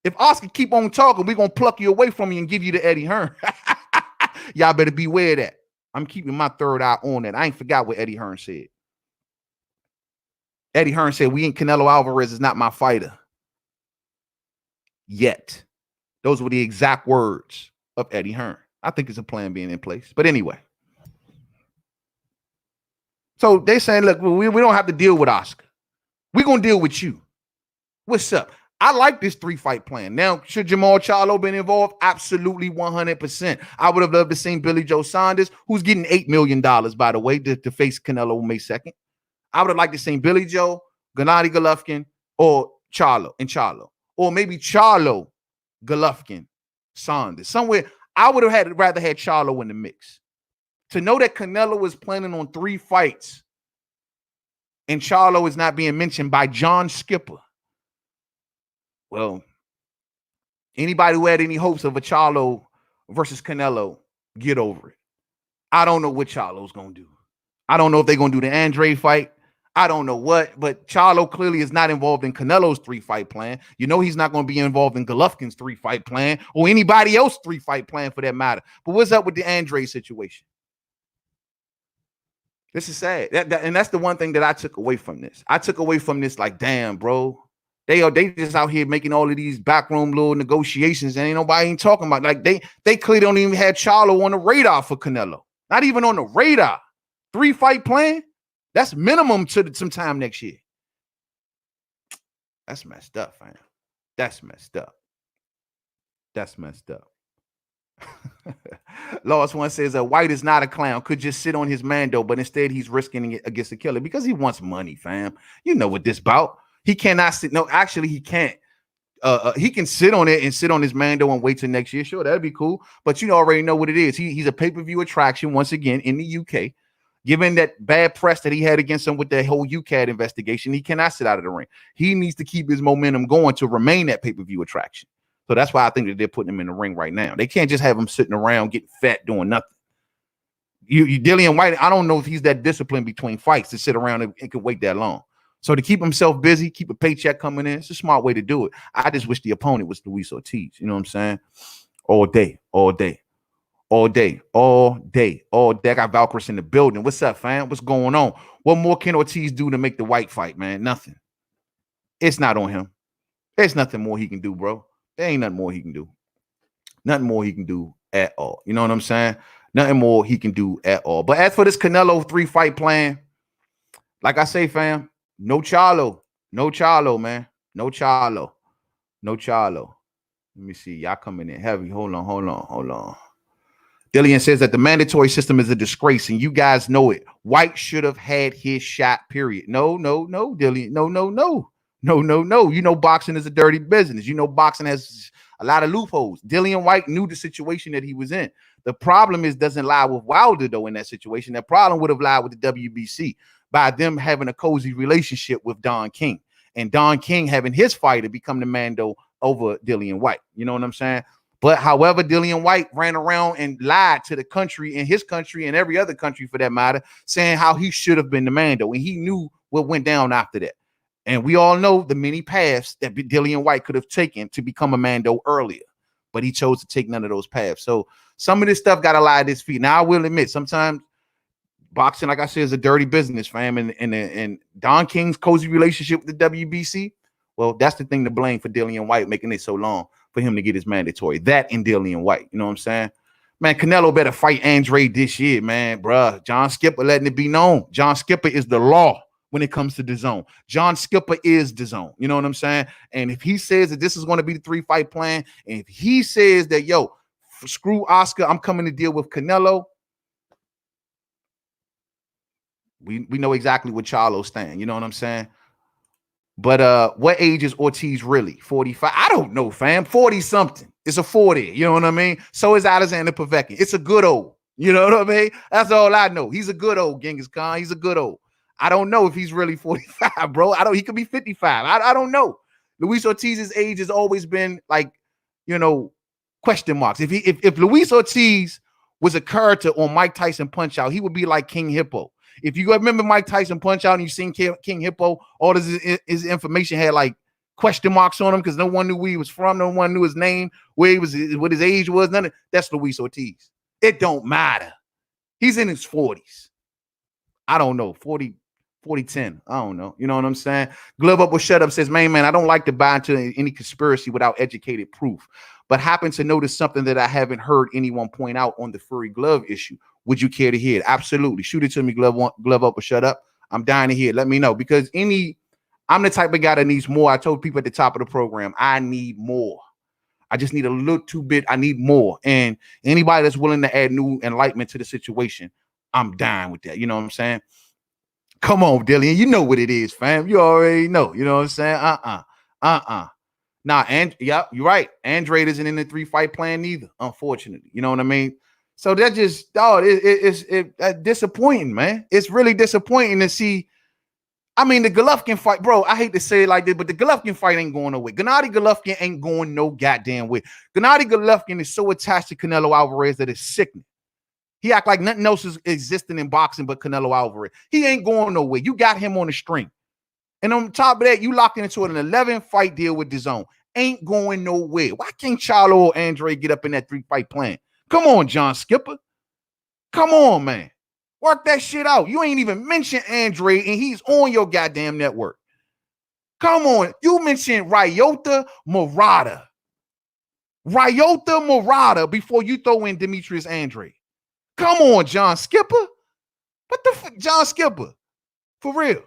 If Oscar keep on talking, we're going to pluck you away from you and give you to Eddie Hearn. Y'all better beware of that. I'm keeping my third eye on that. I ain't forgot what Eddie Hearn said. Eddie Hearn said, Canelo Alvarez is not my fighter. Yet. Those were the exact words of Eddie Hearn. I think it's a plan being in place. But anyway. So they saying, look, we don't have to deal with Oscar. We're going to deal with you. What's up? I like this 3-fight plan. Now, should Jamal Charlo been involved? Absolutely 100%. I would have loved to see Billy Joe Saunders, who's getting $8 million, by the way, to face Canelo May 2nd. I would have liked to see Billy Joe, Gennady Golovkin, or Charlo. Or maybe Charlo, Golovkin, Saunders. Somewhere, I would have rather had Charlo in the mix. To know that Canelo was planning on 3 fights and Charlo is not being mentioned by John Skipper. Well, anybody who had any hopes of a Charlo versus Canelo, get over it. I don't know what Charlo's going to do. I don't know if they're going to do the Andre fight. I don't know what, but Charlo clearly is not involved in Canelo's 3-fight plan. You know he's not going to be involved in Golovkin's 3-fight plan or anybody else's 3-fight plan for that matter. But what's up with the Andre situation? This is sad. And that's the one thing that I took away from this. I took away from this like, damn, bro. They just out here making all of these backroom little negotiations and ain't nobody ain't talking about. Like they clearly don't even have Charlo on the radar for Canelo. Not even on the radar. 3-fight plan? That's minimum to sometime next year. That's messed up, fam. That's messed up. That's messed up. Lost One says a White is not a clown, could just sit on his Mando, but instead he's risking it against the killer because he wants money, fam. You know what this about. He cannot sit. No, actually, he can't. He can sit on it and sit on his Mando and wait till next year. Sure, that'd be cool. But you already know what it is. He's a pay-per-view attraction once again in the UK. Given that bad press that he had against him with that whole UCAD investigation, he cannot sit out of the ring. He needs to keep his momentum going to remain that pay-per-view attraction. So that's why I think that they're putting him in the ring right now. They can't just have him sitting around getting fat doing nothing. You Dillian White, I don't know if he's that disciplined between fights to sit around and could wait that long. So to keep himself busy, keep a paycheck coming in, it's a smart way to do it. I just wish the opponent was Luis Ortiz. You know what I'm saying? All day, all day, all day, all day, all day. I got Valkyries in the building. What's up, fam? What's going on? What more can Ortiz do to make the White fight, man? Nothing. It's not on him. There's nothing more he can do, bro. There ain't nothing more he can do. Nothing more he can do at all. You know what I'm saying? Nothing more he can do at all. But as for this Canelo 3-fight plan, like I say, fam, no Charlo. No Charlo, man. No Charlo. No Charlo. Let me see. Y'all coming in heavy. Hold on. Dillian says that the mandatory system is a disgrace, and you guys know it. White should have had his shot, period. No, Dillian. No. You know boxing is a dirty business. You know boxing has a lot of loopholes. Dillian White knew the situation that he was in. The problem doesn't lie with Wilder, though, in that situation. That problem would have lied with the WBC by them having a cozy relationship with Don King. And Don King having his fighter become the Mando over Dillian White. You know what I'm saying? But however, Dillian White ran around and lied to the country and his country and every other country for that matter, saying how he should have been the Mando, and he knew what went down after that. And we all know the many paths that Dillian White could have taken to become a Mando earlier, but he chose to take none of those paths. So some of this stuff got to lie at his feet. Now I will admit, sometimes boxing, like I said, is a dirty business, fam. And Don King's cozy relationship with the WBC, well, that's the thing to blame for Dillian White making it so long for him to get his mandatory. That and Dillian White, you know what I'm saying? Man, Canelo better fight Andre this year, man, bruh. John Skipper letting it be known. John Skipper is the law when it comes to DAZN. John Skipper is DAZN. You know what I'm saying? And if he says that this is going to be the 3-fight plan, and if he says that, yo, screw Oscar, I'm coming to deal with Canelo, we know exactly what Charlo stand. You know what I'm saying? But what age is Ortiz really? 45? I don't know, fam. 40-something. It's a 40. You know what I mean? So is Alexander Povetkin. It's a good old. You know what I mean? That's all I know. He's a good old Genghis Khan. He's a good old. I don't know if he's really 45, bro. He could be 55. I don't know. Luis Ortiz's age has always been like, you know, question marks. If Luis Ortiz was a character on Mike Tyson Punch Out, he would be like King Hippo. If you remember Mike Tyson Punch Out and you've seen King Hippo, all his information had like question marks on him because no one knew where he was from, no one knew his name, where he was, what his age was. None of that's Luis Ortiz. It don't matter. He's in his 40s. I don't know, 40, 10. I don't know. You know what I'm saying? Glove Up or Shut Up says, man, I don't like to buy into any conspiracy without educated proof, but happen to notice something that I haven't heard anyone point out on the Fury glove issue. Would you care to hear it? Absolutely. Shoot it to me, glove up or shut up. I'm dying to hear it. Let me know, because I'm the type of guy that needs more. I told people at the top of the program, I need more. I just need a little too bit. I need more. And anybody that's willing to add new enlightenment to the situation, I'm dying with that. You know what I'm saying? Come on, Dillian. You know what it is, fam. You already know. You know what I'm saying? Nah, and yeah, you're right. Andre isn't in the 3-fight plan neither, unfortunately. You know what I mean? So that just, dog, it's disappointing, man. It's really disappointing to see. I mean, the Golovkin fight, bro, I hate to say it like this, but the Golovkin fight ain't going nowhere. Gennady Golovkin ain't going no goddamn way. Gennady Golovkin is so attached to Canelo Alvarez that it's sickening. He act like nothing else is existing in boxing but Canelo Alvarez. He ain't going nowhere. You got him on the string. And on top of that, you locking into an 11-fight deal with DAZN. Ain't going nowhere. Why can't Charlo or Andre get up in that 3-fight plan? Come on, John Skipper. Come on, man. Work that shit out. You ain't even mentioned Andre, and he's on your goddamn network. Come on. You mentioned Ryota Murata. Ryota Murata before you throw in Demetrius Andre. Come on, John Skipper. What the fuck, John Skipper? For real.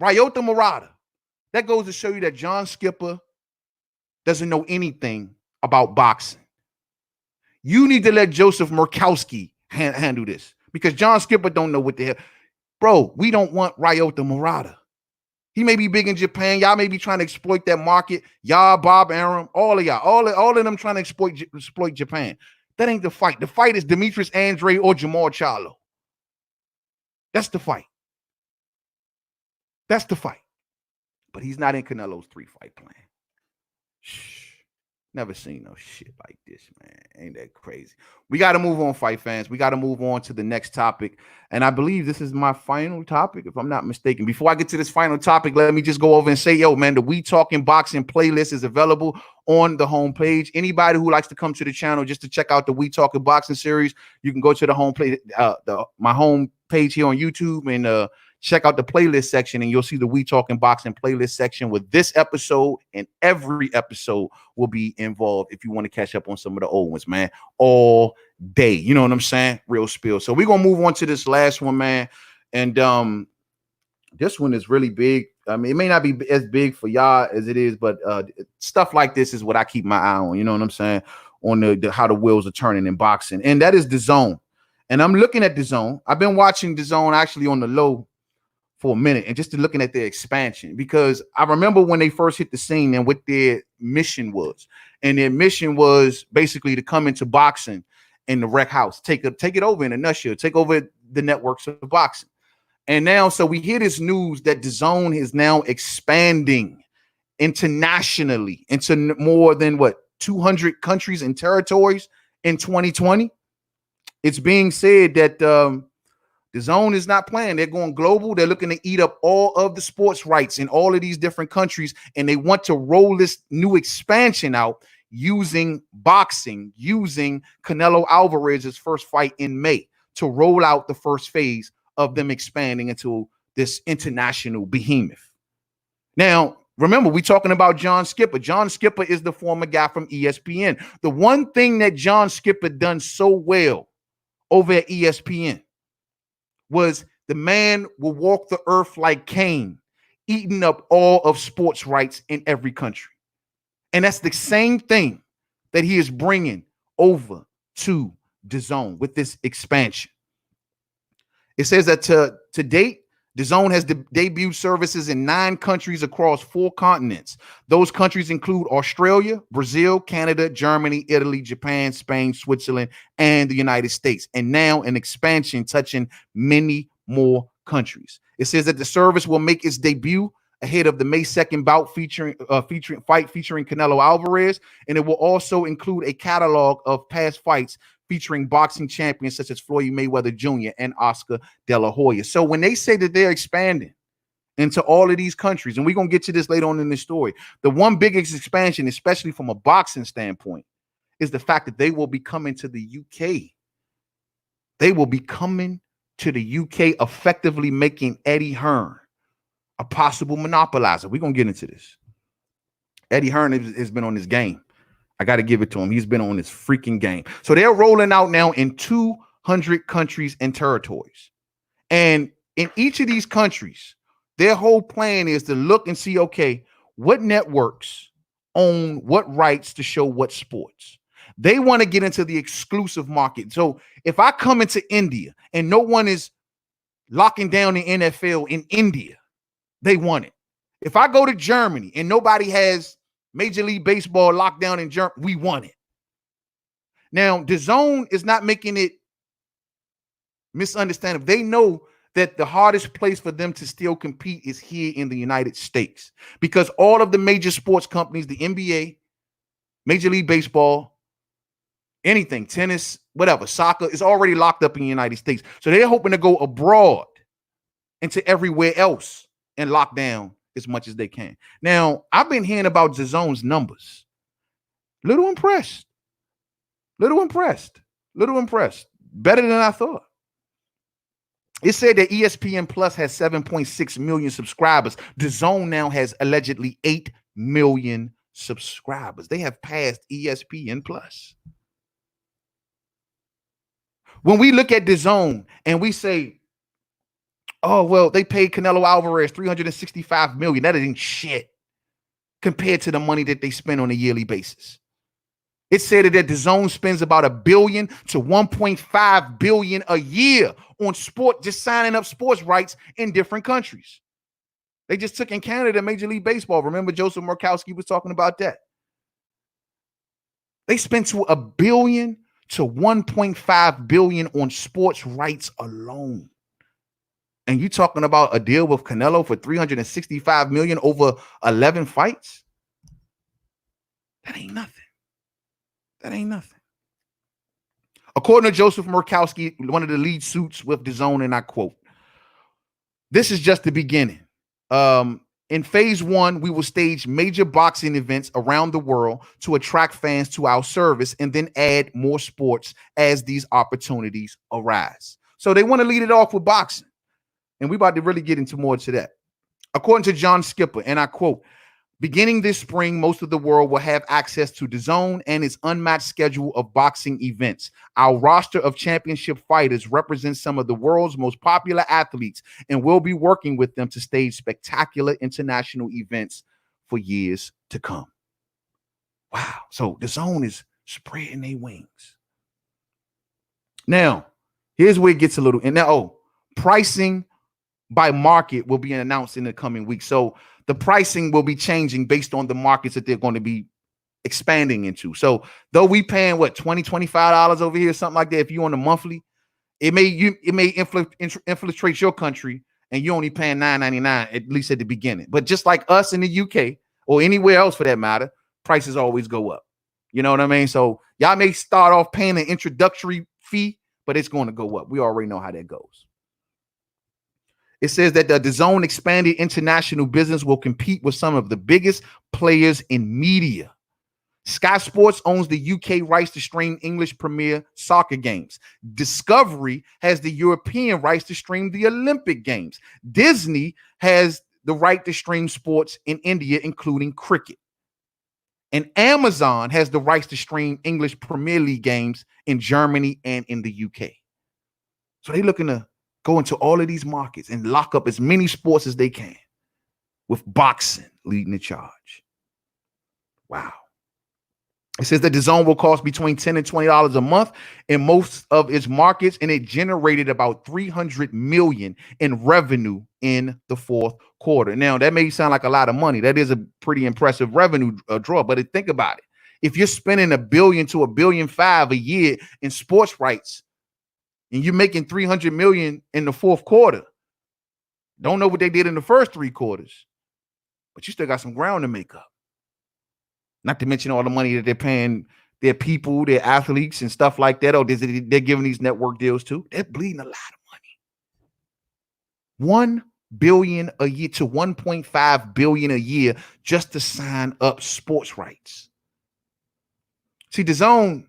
Ryota Murata. That goes to show you that John Skipper doesn't know anything about boxing. You need to let Joseph Murkowski handle this, because John Skipper don't know what the hell. Bro, we don't want Ryota Murata. He may be big in Japan. Y'all may be trying to exploit that market. Y'all, Bob Arum, all of y'all, all of them trying to exploit Japan. That ain't the fight. The fight is Demetrius Andre or Jamal Charlo. That's the fight. That's the fight. But he's not in Canelo's 3-fight plan. Shh. Never seen no shit like this, man. Ain't that crazy? We got to move on, fight fans. We got to move on to the next topic. And I believe this is my final topic, if I'm not mistaken. Before I get to this final topic, let me just go over and say, yo, man, the We Talking Boxing playlist is available on the homepage. Anybody who likes to come to the channel just to check out the We Talking Boxing series, you can go to the homepage, my home page here on YouTube, and check out the playlist section, and you'll see the We Talking Boxing playlist section with this episode, and every episode will be involved if you want to catch up on some of the old ones, man, all day. You know what I'm saying? Real spill. So we're going to move on to this last one, man. And this one is really big. I mean, it may not be as big for y'all as it is, but stuff like this is what I keep my eye on. You know what I'm saying? On the how the wheels are turning in boxing. And that is DAZN. And I'm looking at DAZN. I've been watching DAZN actually on the low for a minute, and just looking at their expansion, because I remember when they first hit the scene and what their mission was. And their mission was basically to come into boxing in the rec house, take it over in a nutshell, take over the networks of boxing. And now, so we hear this news that DAZN is now expanding internationally into more than what, 200 countries and territories in 2020. It's being said that the DAZN is not playing. They're going global. They're looking to eat up all of the sports rights in all of these different countries, and they want to roll this new expansion out using boxing, using Canelo Alvarez's first fight in May to roll out the first phase of them expanding into this international behemoth. Now, remember, we're talking about John Skipper. John Skipper is the former guy from ESPN. The one thing that John Skipper done so well over at ESPN was the man will walk the earth like Cain, eating up all of sports rights in every country. And that's the same thing that he is bringing over to DAZN with this expansion. It says that to date, DAZN has debuted services in 9 countries across 4 continents. Those countries include Australia, Brazil, Canada, Germany, Italy, Japan, Spain, Switzerland, and the United States. And now an expansion touching many more countries. It says that the service will make its debut ahead of the May 2nd bout featuring Canelo Alvarez, and it will also include a catalog of past fights featuring boxing champions such as Floyd Mayweather Jr. and Oscar De La Hoya. So when they say that they're expanding into all of these countries, and we're going to get to this later on in the story, the one biggest expansion, especially from a boxing standpoint, is the fact that they will be coming to the UK. They will be coming to the UK, effectively making Eddie Hearn a possible monopolizer. We're going to get into this. Eddie Hearn has been on this game. I got to give it to him. He's been on this freaking game. So they're rolling out now in 200 countries and territories. And in each of these countries, their whole plan is to look and see, okay, what networks own what rights to show what sports. They want to get into the exclusive market. So if I come into India and no one is locking down the NFL in India, they want it. If I go to Germany and nobody has Major League Baseball locked down in Germany, we want it. Now, DAZN is not making it misunderstandable. They know that the hardest place for them to still compete is here in the United States, because all of the major sports companies, the NBA, Major League Baseball, anything, tennis, whatever, soccer, is already locked up in the United States. So they're hoping to go abroad into everywhere else and lock down as much as they can. Now, I've been hearing about DAZN's numbers. Little impressed. Better than I thought. It said that ESPN Plus has 7.6 million subscribers. DAZN now has allegedly 8 million subscribers. They have passed ESPN Plus. When we look at DAZN and we say, oh, well, they paid Canelo Alvarez $365 million. That ain't shit compared to the money that they spend on a yearly basis. It said that DAZN spends about $1 billion to $1.5 billion a year on sport, just signing up sports rights in different countries. They just took in Canada Major League Baseball. Remember, Joseph Murkowski was talking about that. They spent to $1 billion to $1.5 billion on sports rights alone. And you talking about a deal with Canelo for $365 million over 11 fights? That ain't nothing. According to Joseph Murkowski, one of the lead suits with DAZN, and I quote, "This is just the beginning. In phase 1, we will stage major boxing events around the world to attract fans to our service and then add more sports as these opportunities arise." So they want to lead it off with boxing. And we're about to really get into more to that. According to John Skipper, and I quote, "Beginning this spring, most of the world will have access to DAZN and its unmatched schedule of boxing events. Our roster of championship fighters represents some of the world's most popular athletes, and we'll be working with them to stage spectacular international events for years to come." Wow. So DAZN is spreading their wings. Now, here's where it gets a little, and now, pricing by market will be announced in the coming weeks. So the pricing will be changing based on the markets that they're going to be expanding into. So though we paying what, $20, $25 over here, something like that, if you on the monthly, it may infiltrate your country and you only paying $9.99 at least at the beginning. But just like us in the UK or anywhere else for that matter, prices always go up. You know what I mean? So y'all may start off paying an introductory fee, but it's going to go up. We already know how that goes. It says that the DAZN expanded international business will compete with some of the biggest players in media. Sky Sports owns the UK rights to stream English Premier soccer games. Discovery has the European rights to stream the Olympic Games. Disney has the right to stream sports in India, including cricket. And Amazon has the rights to stream English Premier League games in Germany and in the UK. So they're looking to go into all of these markets and lock up as many sports as they can, with boxing leading the charge. Wow. It says that the DAZN will cost between $10 and $20 a month in most of its markets, and it generated about $300 million in revenue in the fourth quarter. Now, that may sound like a lot of money. That is a pretty impressive revenue draw, but think about it. If you're spending $1 billion to $1.5 billion a year in sports rights, and you're making $300 million in the fourth quarter, don't know what they did in the first 3 quarters, but you still got some ground to make up. Not to mention all the money that they're paying their people, their athletes, and stuff like that. Oh, they're giving these network deals too. They're bleeding a lot of money. $1 billion a year to $1.5 billion a year just to sign up sports rights. See, DAZN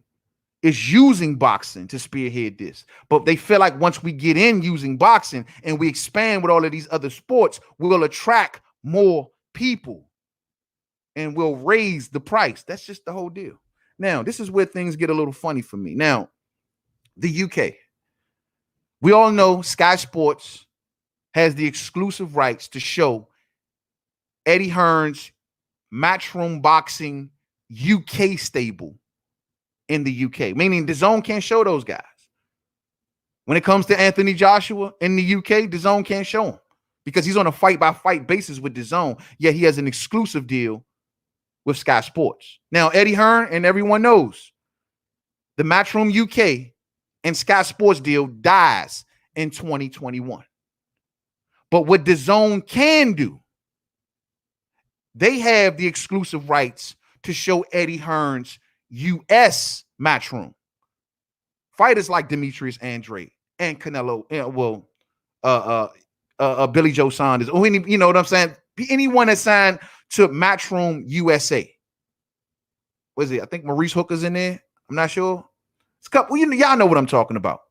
is using boxing to spearhead this, but they feel like once we get in using boxing and we expand with all of these other sports, we'll attract more people and we'll raise the price. That's just the whole deal. Now, this is where things get a little funny for me. Now, the UK. We all know Sky Sports has the exclusive rights to show Eddie Hearn's Matchroom Boxing UK stable in the UK, meaning DAZN can't show those guys. When it comes to Anthony Joshua in the UK, DAZN can't show him because he's on a fight-by-fight basis with DAZN, yet he has an exclusive deal with Sky Sports. Now, Eddie Hearn, and everyone knows, the Matchroom UK and Sky Sports deal dies in 2021. But what DAZN can do, they have the exclusive rights to show Eddie Hearn's US Matchroom. Fighters like Demetrius Andrade and Canelo, Billy Joe Saunders, or any, you know what I'm saying? Anyone that signed to Matchroom USA. What is it? I think Maurice Hooker's in there. I'm not sure. It's a couple. Y'all know what I'm talking about.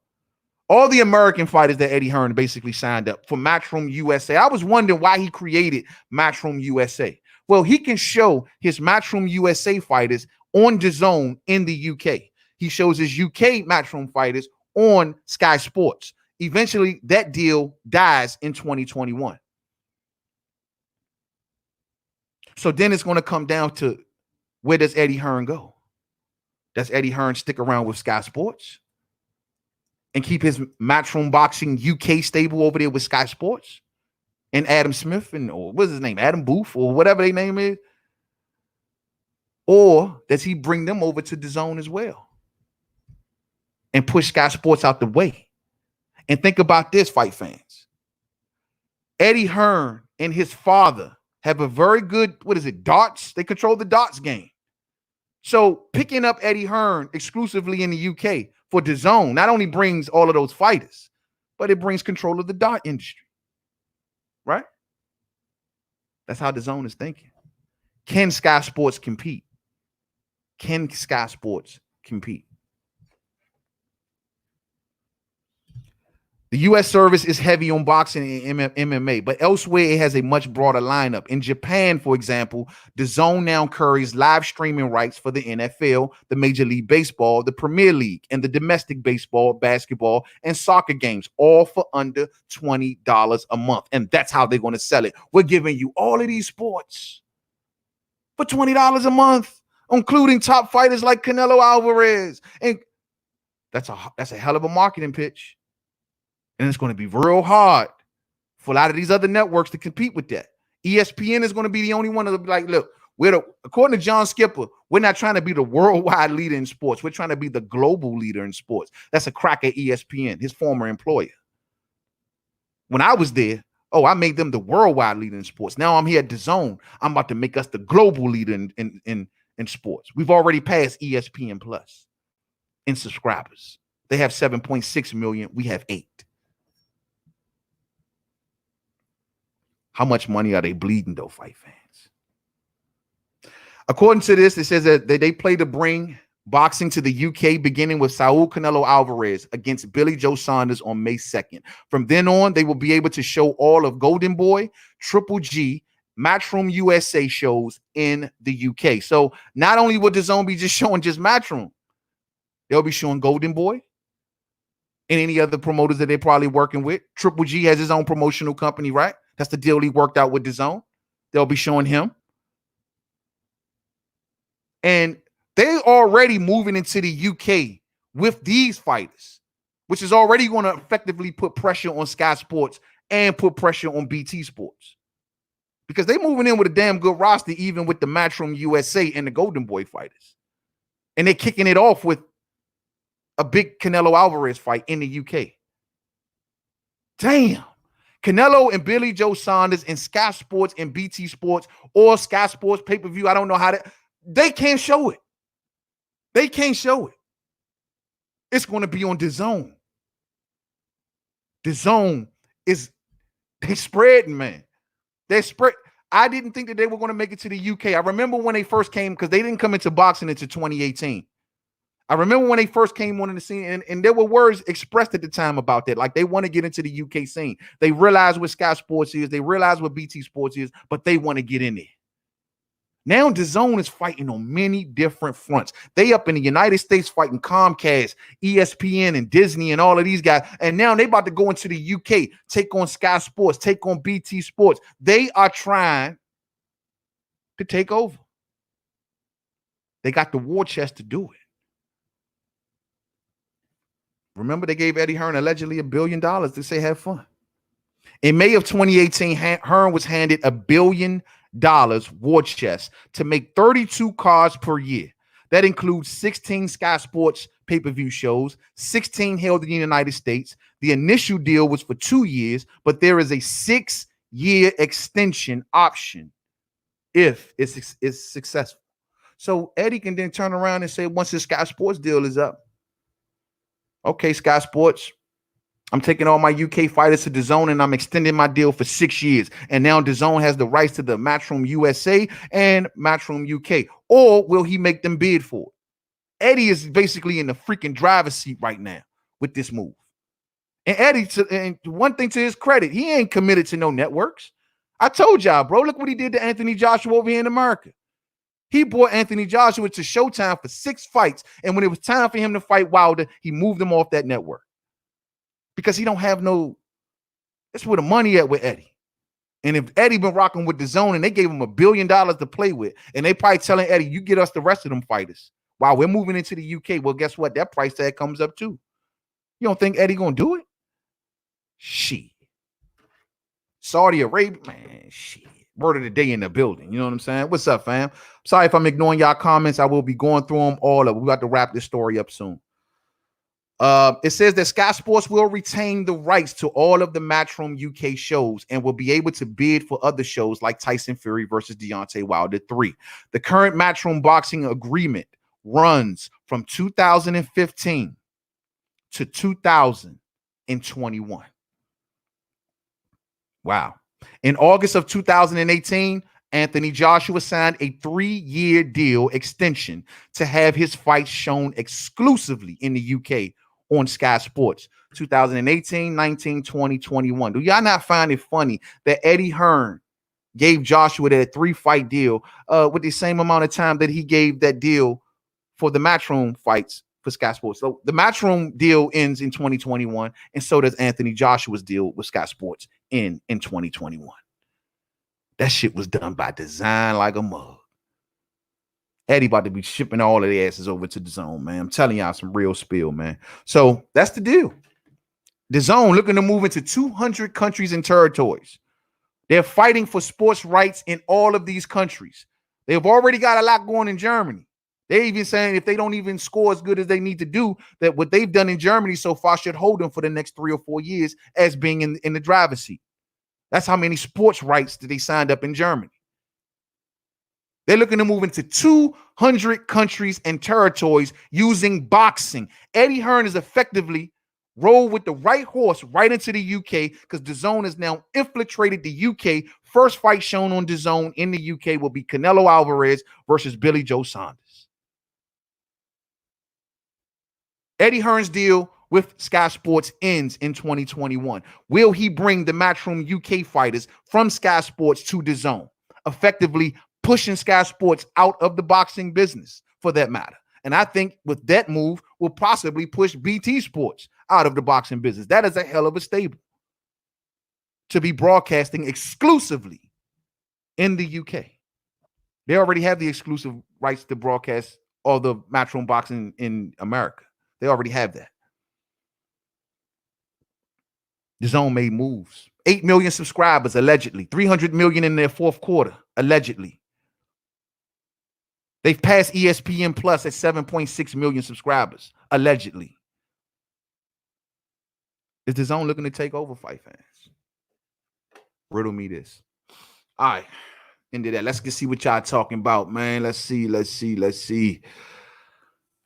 All the American fighters that Eddie Hearn basically signed up for Matchroom USA. I was wondering why he created Matchroom USA. Well, he can show his Matchroom USA fighters on DAZN in the UK. He shows his UK Matchroom fighters on Sky Sports. Eventually, that deal dies in 2021. So then it's going to come down to, where does Eddie Hearn go? Does Eddie Hearn stick around with Sky Sports and keep his Matchroom Boxing UK stable over there with Sky Sports and Adam Smith or what's his name, Adam Booth or whatever their name is? Or does he bring them over to DAZN as well and push Sky Sports out the way? And think about this, fight fans. Eddie Hearn and his father have a very good, darts? They control the darts game. So picking up Eddie Hearn exclusively in the UK for DAZN not only brings all of those fighters, but it brings control of the dart industry, right? That's how DAZN is thinking. Can Sky Sports compete? Can Sky Sports compete? The U.S. service is heavy on boxing and MMA, but elsewhere it has a much broader lineup. In Japan, for example, DAZN now carries live streaming rights for the NFL, the Major League Baseball, the Premier League, and the domestic baseball, basketball, and soccer games, all for under $20 a month. And that's how they're going to sell it. We're giving you all of these sports for $20 a month, including top fighters like Canelo Alvarez. And that's a hell of a marketing pitch. And it's going to be real hard for a lot of these other networks to compete with that. ESPN is going to be the only one to be like, look, according to John Skipper, we're not trying to be the worldwide leader in sports. We're trying to be the global leader in sports. That's a crack at ESPN, his former employer. When I was there, I made them the worldwide leader in sports. Now I'm here at DAZN. I'm about to make us the global leader in in sports. We've already passed ESPN Plus in subscribers. They have 7.6 million. We have 8. How much money are they bleeding, though, fight fans? According to this, it says that they plan to bring boxing to the UK, beginning with Saul Canelo Alvarez against Billy Joe Saunders on May 2nd. From then on, they will be able to show all of Golden Boy, Triple G, Matchroom USA shows in the UK. So not only will DAZN be just showing just Matchroom, they'll be showing Golden Boy and any other promoters that they're probably working with. Triple G has his own promotional company, right? That's the deal he worked out with DAZN. They'll be showing him. And they're already moving into the UK with these fighters, which is already going to effectively put pressure on Sky Sports and put pressure on BT Sports. Because they're moving in with a damn good roster, even with the Matchroom USA and the Golden Boy fighters. And they're kicking it off with a big Canelo Alvarez fight in the UK. Damn. Canelo and Billy Joe Saunders and Sky Sports and BT Sports or Sky Sports pay-per-view. I don't know how to. They can't show it. They can't show it. It's going to be on DAZN. DAZN is, they spreading, man. They spread. I didn't think that they were going to make it to the UK. I remember when they first came, because they didn't come into boxing until 2018. I remember when they first came on in the scene, and there were words expressed at the time about that. Like, they want to get into the UK scene. They realize what Sky Sports is. They realize what BT Sports is, but they want to get in there. Now DAZN is fighting on many different fronts. They up in the United States fighting Comcast, ESPN, and Disney, and all of these guys. And now they about to go into the UK, take on Sky Sports, take on BT Sports. They are trying to take over. They got the war chest to do it. Remember, they gave Eddie Hearn allegedly $1 billion to say have fun. In May of 2018, Hearn was handed $1 billion war chest to make 32 cards per year. That includes 16 Sky Sports pay-per-view shows, 16 held in the United States. The initial deal was for 2 years, but there is a 6-year extension option if it's successful. So Eddie can then turn around and say, once his Sky Sports deal is up, okay, Sky Sports, I'm taking all my UK fighters to DAZN and I'm extending my deal for 6 years. And now DAZN has the rights to the Matchroom USA and Matchroom UK. Or will he make them bid for it? Eddie is basically in the freaking driver's seat right now with this move. And Eddie, and one thing to his credit, he ain't committed to no networks. I told y'all, bro, look what he did to Anthony Joshua over here in America. He brought Anthony Joshua to Showtime for 6 fights. And when it was time for him to fight Wilder, he moved him off that network. Because he don't have no, that's where the money at with Eddie. And if Eddie been rocking with DAZN and they gave him $1 billion to play with, and they probably telling Eddie, you get us the rest of them fighters while we're moving into the UK, well, guess what? That price tag comes up too. You don't think Eddie gonna do it? Shit. Saudi Arabia, man, shit. Word of the day in the building. You know what I'm saying? What's up, fam? Sorry if I'm ignoring y'all comments. I will be going through them all up. We got to wrap this story up soon. It says that Sky Sports will retain the rights to all of the Matchroom UK shows and will be able to bid for other shows like Tyson Fury versus Deontay Wilder 3. The current Matchroom boxing agreement runs from 2015 to 2021. Wow. In August of 2018, Anthony Joshua signed a 3-year deal extension to have his fights shown exclusively in the UK on Sky Sports. 2018, 19, 20, 21. Do y'all not find it funny that Eddie Hearn gave Joshua that 3-fight deal with the same amount of time that he gave that deal for the Matchroom fights for Sky Sports? So the Matchroom deal ends in 2021, and so does Anthony Joshua's deal with Sky Sports in 2021. That shit was done by design like a mug. Eddie about to be shipping all of the asses over to DAZN, man. I'm telling y'all some real spill, man. So that's the deal. DAZN looking to move into 200 countries and territories. They're fighting for sports rights in all of these countries. They've already got a lot going in Germany. They're even saying if they don't even score as good as they need to do, that what they've done in Germany so far should hold them for the next 3 or 4 years as being in the driver's seat. That's how many sports rights that they signed up in Germany. They're looking to move into 200 countries and territories using boxing. Eddie Hearn is effectively rolled with the right horse right into the UK because DAZN has now infiltrated the UK. First fight shown on DAZN in the UK will be Canelo Alvarez versus Billy Joe Saunders. Eddie Hearn's deal with Sky Sports ends in 2021. Will he bring the Matchroom UK fighters from Sky Sports to DAZN, effectively pushing Sky Sports out of the boxing business for that matter? And I think with that move, will possibly push BT Sports out of the boxing business. That is a hell of a stable to be broadcasting exclusively in the UK. They already have the exclusive rights to broadcast all the Matchroom boxing in America. They already have that. DAZN made moves. 8 million subscribers, allegedly. 300 million in their fourth quarter, allegedly. They've passed ESPN Plus at 7.6 million subscribers, allegedly. Is DAZN looking to take over, fight fans? Riddle me this. All right, into that. Let's get see what y'all talking about, man. Let's see.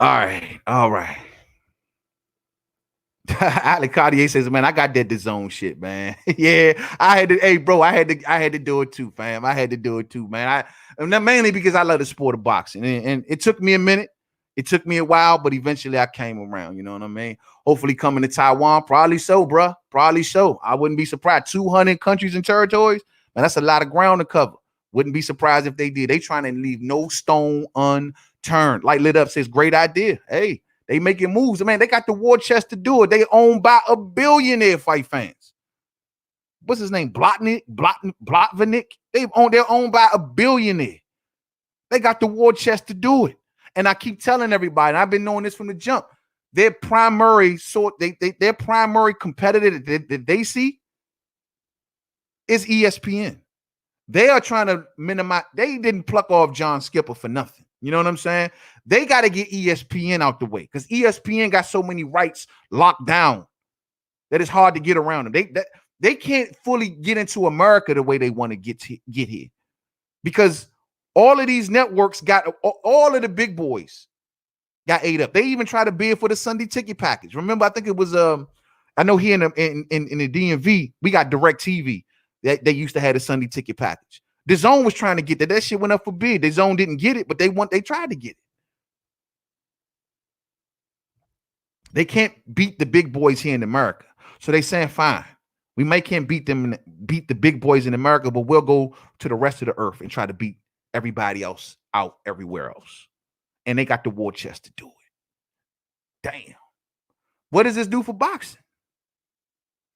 All right. Alec Cartier says, man, I got that DAZN shit, man. Yeah, I had to do it too, fam. I had to do it too, man. Mainly because I love the sport of boxing. And it took me a minute. It took me a while, but eventually I came around. You know what I mean? Hopefully coming to Taiwan. Probably so, bro. Probably so. I wouldn't be surprised. 200 countries and territories. Man, that's a lot of ground to cover. Wouldn't be surprised if they did. They trying to leave no stone unturned. Like Lit Up says, great idea. Hey, they making moves. Man, they got the war chest to do it. They owned by a billionaire, fight fans. What's his name? Blotnick? They're owned by a billionaire. They got the war chest to do it. And I keep telling everybody, and I've been knowing this from the jump, their primary competitor that they see is ESPN. They are trying to minimize. They didn't pluck off John Skipper for nothing. You know what I'm saying? They got to get ESPN out the way because ESPN got so many rights locked down that it's hard to get around them. They can't fully get into America the way they want to get here because all of these networks got all of the big boys got ate up. They even tried to bid for the Sunday ticket package. Remember, I think it was I know here in the DMV we got DirecTV. They used to have the Sunday ticket package. DAZN was trying to get that. That shit went up for bid. DAZN didn't get it, but they tried to get it. They can't beat the big boys here in America. So they saying, fine, we can't beat the big boys in America, but we'll go to the rest of the earth and try to beat everybody else out everywhere else. And they got the war chest to do it. Damn. What does this do for boxing?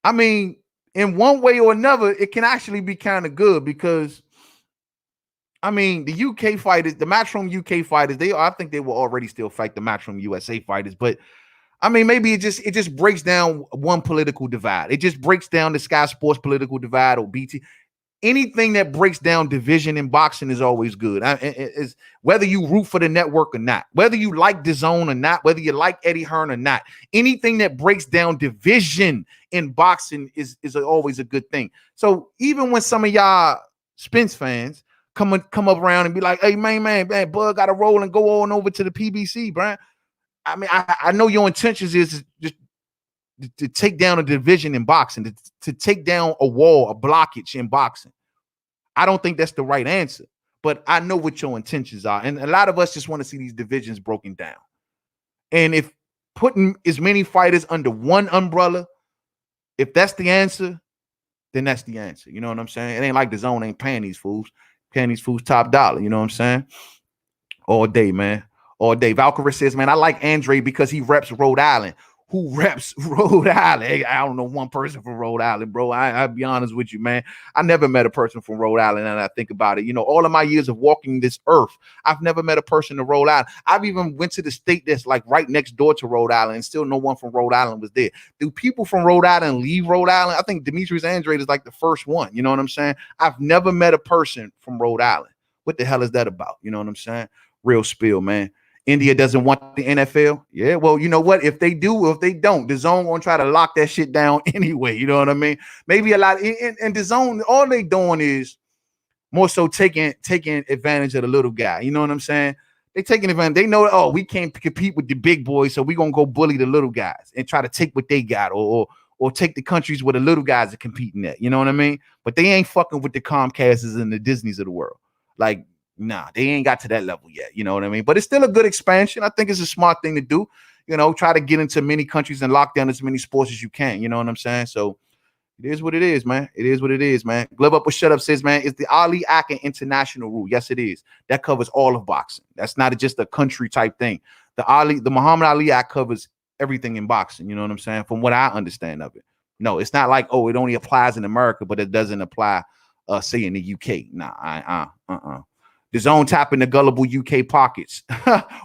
I mean, in one way or another, it can actually be kind of good because, I mean, the UK fighters, the Matchroom UK fighters, I think they will already still fight the Matchroom USA fighters, but I mean, maybe it just breaks down one political divide. It just breaks down the Sky Sports political divide or BT. Anything that breaks down division in boxing is always good. It's whether you root for the network or not, whether you like DAZN or not, whether you like Eddie Hearn or not. Anything that breaks down division in boxing is always a good thing. So even when some of y'all Spence fans come up around and be like, "Hey, man, Bud got to roll and go on over to the PBC, Brian." I mean, I know your intentions is just to take down a division in boxing, to take down a wall, a blockage in boxing. I don't think that's the right answer, but I know what your intentions are. And a lot of us just want to see these divisions broken down. And if putting as many fighters under one umbrella, if that's the answer, then that's the answer. You know what I'm saying? It ain't like DAZN ain't paying these fools top dollar. You know what I'm saying? All day, man. All day. Valkyrie says, man, I like Andre because he reps Rhode Island. Who reps Rhode Island? I don't know one person from Rhode Island, bro. I'll be honest with you, man. I never met a person from Rhode Island, and I think about it. You know, all of my years of walking this earth, I've never met a person in Rhode Island. I've even went to the state that's like right next door to Rhode Island, and still no one from Rhode Island was there. Do people from Rhode Island leave Rhode Island? I think Demetrius Andrade is like the first one. You know what I'm saying? I've never met a person from Rhode Island. What the hell is that about? You know what I'm saying? Real spill, man. India doesn't want the NFL. Yeah, well, you know what? If they do, if they don't, DAZN gonna try to lock that shit down anyway. You know what I mean? Maybe a lot. And DAZN, all they doing is more so taking advantage of the little guy. You know what I'm saying? They taking advantage. They know, oh, we can't compete with the big boys, so we're gonna go bully the little guys and try to take what they got, or take the countries where the little guys are competing at. You know what I mean? But they ain't fucking with the Comcasts and the Disneys of the world. Like, nah, they ain't got to that level yet. You know what I mean? But it's still a good expansion. I think it's a smart thing to do. You know, try to get into many countries and lock down as many sports as you can. You know what I'm saying? So it is what it is, man. It is what it is, man. Glove Up with Shut Up says, man, it's the Ali Akin international rule. Yes, it is. That covers all of boxing. That's not just a country type thing. The Muhammad Ali Act covers everything in boxing. You know what I'm saying? From what I understand of it. No, it's not like, oh, it only applies in America, but it doesn't apply, say, in the UK. Nah, The DAZN tapping the gullible UK pockets.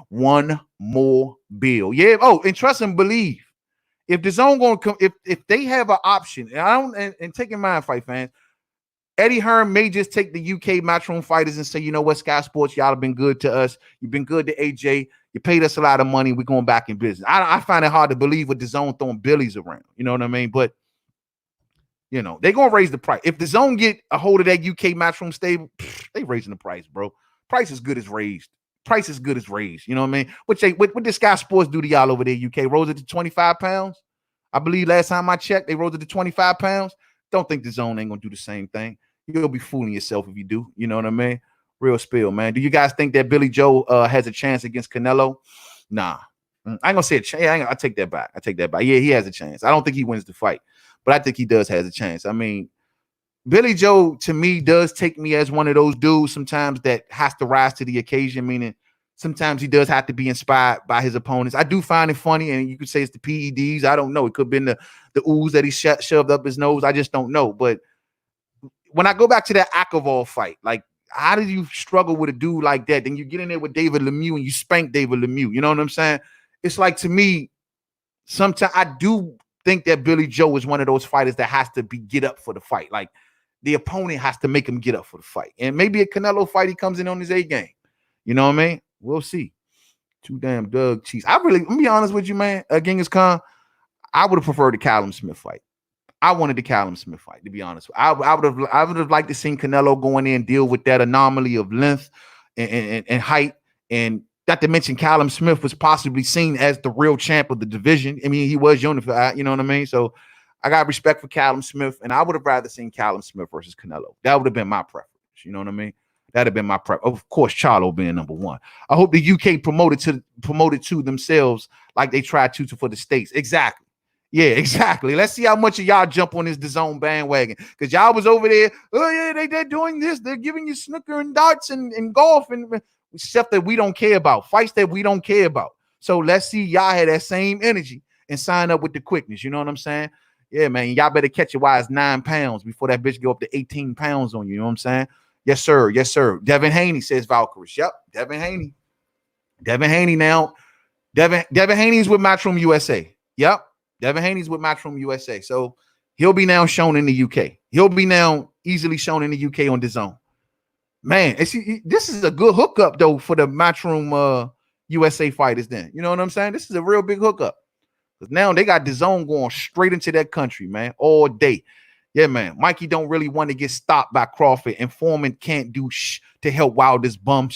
One more bill. Yeah. Oh, and trust and believe. If the DAZN going to come, if they have an option, and I don't, and take in mind, fight fans, Eddie Hearn may just take the UK matchroom fighters and say, you know what, Sky Sports, y'all have been good to us. You've been good to AJ. You paid us a lot of money. We're going back in business. I find it hard to believe with the DAZN throwing billies around. You know what I mean? But you know, they're going to raise the price. If the DAZN get a hold of that UK matchroom stable, they raising the price, bro. Price is good as raised. Price is good as raised. You know what I mean? What did Sky Sports do to y'all over there, UK? Rose it to 25 pounds? I believe last time I checked, they rose it to 25 pounds. Don't think the DAZN ain't going to do the same thing. You'll be fooling yourself if you do. You know what I mean? Real spill, man. Do you guys think that Billy Joe has a chance against Canelo? Nah. I ain't going to say a chance. I take that back. Yeah, he has a chance. I don't think he wins the fight, but I think he does has a chance. I mean, Billy Joe, to me, does take me as one of those dudes sometimes that has to rise to the occasion, meaning sometimes he does have to be inspired by his opponents. I do find it funny, and you could say it's the PEDs. I don't know. It could have been the ooze that he shoved up his nose. I just don't know. But when I go back to that Akavov fight, like, how did you struggle with a dude like that? Then you get in there with David Lemieux and you spank David Lemieux. You know what I'm saying? It's like, to me, sometimes I do think that Billy Joe is one of those fighters that has to get up for the fight. Like, the opponent has to make him get up for the fight. And maybe a Canelo fight, he comes in on his A game. You know what I mean? We'll see. Too damn Doug Cheese. Let me be honest with you, man. Genghis Khan, I would have preferred the Callum Smith fight. I wanted the Callum Smith fight, to be honest. I would have liked to see Canelo go in there and deal with that anomaly of length and height. And not to mention, Callum Smith was possibly seen as the real champ of the division. I mean, he was unified, you know what I mean? So I got respect for Callum Smith, and I would have rather seen Callum Smith versus Canelo. That would have been my preference. You know what I mean? That'd have been my prep. Of course, Charlo being number one. I hope the UK promoted to themselves like they tried to for the States. Exactly. Yeah, exactly. Let's see how much of y'all jump on this DAZN bandwagon. Because y'all was over there, oh yeah, they're doing this. They're giving you snooker and darts and golf and stuff that we don't care about. Fights that we don't care about. So let's see y'all had that same energy and sign up with the quickness. You know what I'm saying? Yeah, man. Y'all better catch your wise 9 pounds before that bitch go up to 18 pounds on you. You know what I'm saying? Yes, sir. Yes, sir. Devin Haney says Valkyries. Yep. Devin Haney. Devin Haney now. Devin Haney's with Matchroom USA. Yep. Devin Haney's with Matchroom USA. So he'll be now shown in the UK. He'll be now easily shown in the UK on DAZN. Man, this is a good hookup, though, for the Matchroom USA fighters then. You know what I'm saying? This is a real big hookup. Because now they got DAZN going straight into that country, man, all day. Yeah, man. Mikey don't really want to get stopped by Crawford, and Foreman can't do to help Wilder's bum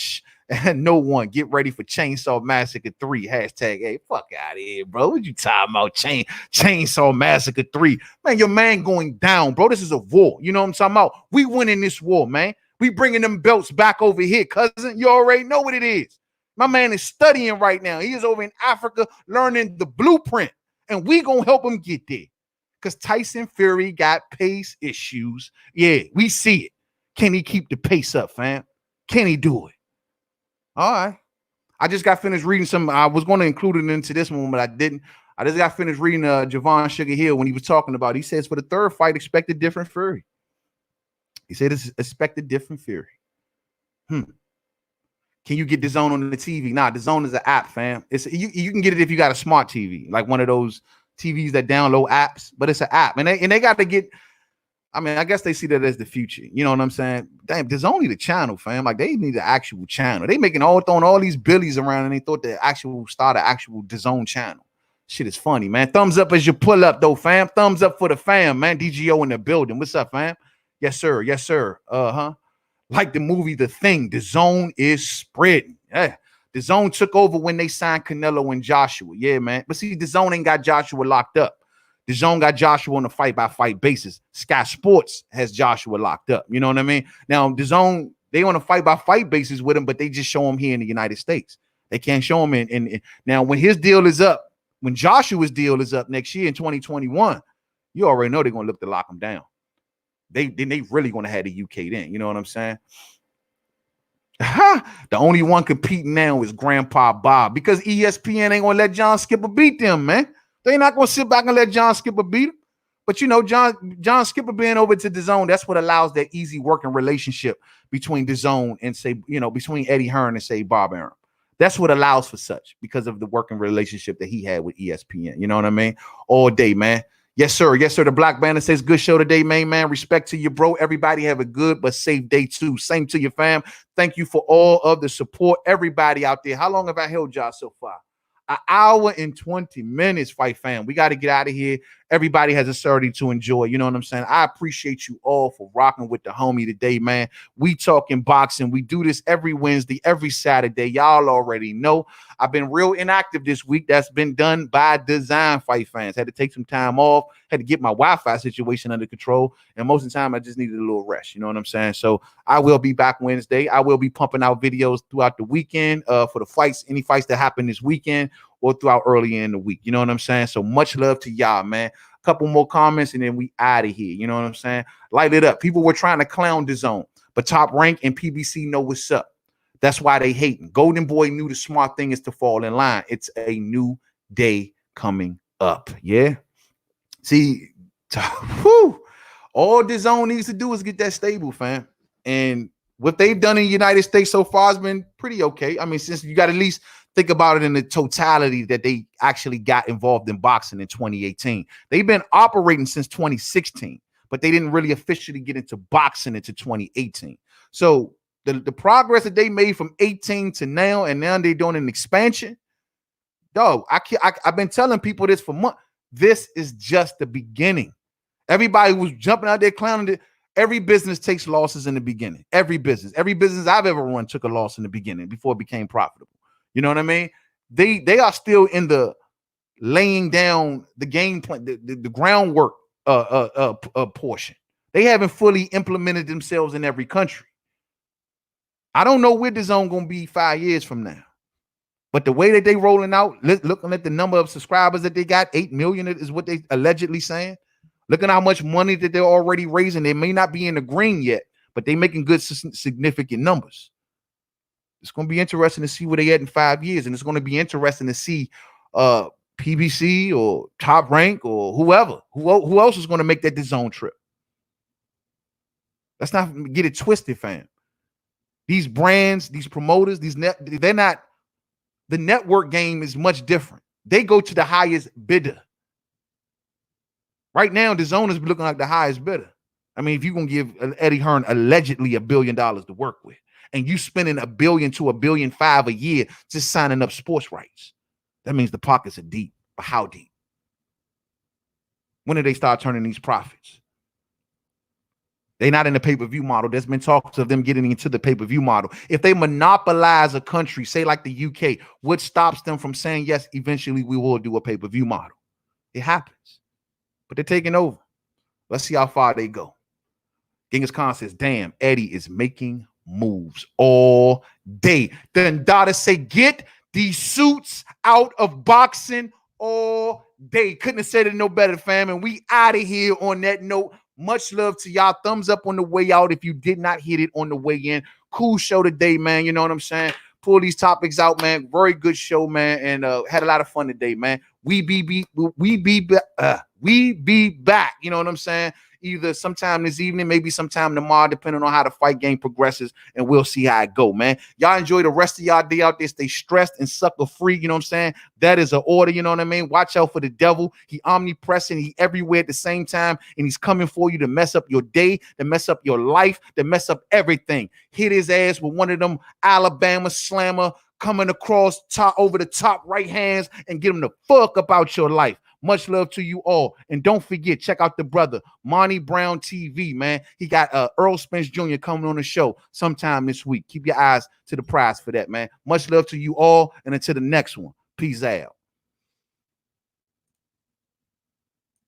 and no one. Get ready for Chainsaw Massacre 3. Hashtag, hey, fuck out of here, bro. What you talking about? Chainsaw Massacre 3. Man, your man going down, bro. This is a war. You know what I'm talking about? We winning this war, man. We bringing them belts back over here, cousin. You already know what it is. My man is studying right now. He is over in Africa learning the blueprint, and we gonna help him get there. Because Tyson Fury got pace issues. Yeah, we see it. Can he keep the pace up, fam? Can he do it? All right. I just got finished reading some. I was going to include it into this one, but I didn't. I just got finished reading Javon Sugar Hill when he was talking about. He says for the third fight, expect a different Fury. He said it's expected different Fury. Can you get DAZN on the TV? Nah, DAZN is an app, fam. It's you can get it if you got a smart TV, like one of those TVs that download apps, but it's an app, and they got to get. I mean, I guess they see that as the future. You know what I'm saying? Damn, there's only the channel, fam. Like, they need the actual channel. They throwing all these billies around, and they thought the actual DAZN channel. Shit is funny, man. Thumbs up as you pull up, though, fam. Thumbs up for the fam, man. DGO in the building. What's up, fam? Yes, sir. Yes, sir. Like the movie The Thing, DAZN is spreading. Yeah. DAZN took over when they signed Canelo and Joshua. Yeah, man. But see, DAZN ain't got Joshua locked up. DAZN got Joshua on a fight-by-fight basis. Sky Sports has Joshua locked up. You know what I mean? Now, DAZN, they on a fight-by-fight basis with him, but they just show him here in the United States. They can't show him in now, when his deal is up, when Joshua's deal is up next year in 2021, you already know they're going to look to lock him down. They really going to have the UK then. You know what I'm saying? The only one competing now is Grandpa Bob, because ESPN ain't going to let John Skipper beat them, man. They not going to sit back and let John Skipper beat him. But, you know, John Skipper being over to DAZN, that's what allows that easy working relationship between DAZN and, say, you know, between Eddie Hearn and, say, Bob Arum. That's what allows for such, because of the working relationship that he had with ESPN. You know what I mean? All day, man. Yes, sir. Yes, sir. The Black Banner says, good show today, main man. Respect to you, bro. Everybody have a good but safe day, too. Same to your fam. Thank you for all of the support. Everybody out there. How long have I held y'all so far? An hour and 20 minutes, fight fam. We got to get out of here. Everybody has a Saturday to enjoy. You know what I'm saying? I appreciate you all for rocking with the homie today, man. We talking boxing. We do this every Wednesday, every Saturday. Y'all already know. I've been real inactive this week. That's been done by design, fight fans. Had to take some time off. Had to get my Wi-Fi situation under control. And most of the time, I just needed a little rest. You know what I'm saying? So I will be back Wednesday. I will be pumping out videos throughout the weekend for the fights, any fights that happen this weekend or throughout early in the week. You know what I'm saying? So much love to y'all, man. A couple more comments and then we out of here. You know what I'm saying? Light it up. People were trying to clown DAZN, but Top Rank and PBC know what's up. That's why they hating. Golden Boy knew the smart thing is to fall in line. It's a new day coming up. Yeah. See, all DAZN needs to do is get that stable, fam. And what they've done in the United States so far has been pretty okay. I mean, since you got to at least think about it in the totality that they actually got involved in boxing in 2018. They've been operating since 2016, but they didn't really officially get into boxing until 2018. So the progress that they made from 18 to now, and now they're doing an expansion. Dog, I've been telling people this for months. This is just the beginning. Everybody was jumping out there clowning it. Every business takes losses in the beginning. Every business I've ever run took a loss in the beginning before it became profitable. You know what I mean? They are still in the laying down the game plan, the groundwork portion. They haven't fully implemented themselves in every country. I don't know where DAZN gonna be 5 years from now, but the way that they rolling out, looking at the number of subscribers that they got, 8 million is what they allegedly saying. Looking at how much money that they're already raising. They may not be in the green yet, but they're making good, significant numbers. It's going to be interesting to see where they at in 5 years. And it's going to be interesting to see PBC or Top Rank or whoever. Who else is going to make that DAZN trip? Let's not get it twisted, fam. These brands, these promoters, they're not, the network game is much different. They go to the highest bidder. Right now, DAZN is looking like the highest bidder. I mean, if you're going to give Eddie Hearn allegedly $1 billion to work with, and you spending $1 billion to $1.5 billion a year just signing up sports rights, that means the pockets are deep. But how deep? When do they start turning these profits? They're not in the pay-per-view model. There's been talks of them getting into the pay-per-view model. If they monopolize a country, say like the UK, what stops them from saying, yes, eventually we will do a pay-per-view model? It happens. But they're taking over. Let's see how far they go. Genghis Khan says, damn, Eddie is making moves all day. Then Dada say, get these suits out of boxing all day. Couldn't have said it no better, fam. And we out of here on that note. Much love to y'all. Thumbs up on the way out if you did not hit it on the way in. Cool show today, man. You know what I'm saying? Pull these topics out, man. Very good show, man. And had a lot of fun today, man. We be back. You know what I'm saying? Either sometime this evening, maybe sometime tomorrow, depending on how the fight game progresses, and we'll see how it go, man. Y'all enjoy the rest of y'all day out there. Stay stressed and sucker free. You know what I'm saying? That is an order. You know what I mean? Watch out for the devil. He omnipresent. He everywhere at the same time, and he's coming for you to mess up your day, to mess up your life, to mess up everything. Hit his ass with one of them Alabama slammer coming across top over the top right hands and get him the fuck about your life. Much love to you all. And don't forget, check out the brother, Monty Brown TV, man. He got Earl Spence Jr. coming on the show sometime this week. Keep your eyes to the prize for that, man. Much love to you all. And until the next one, peace out.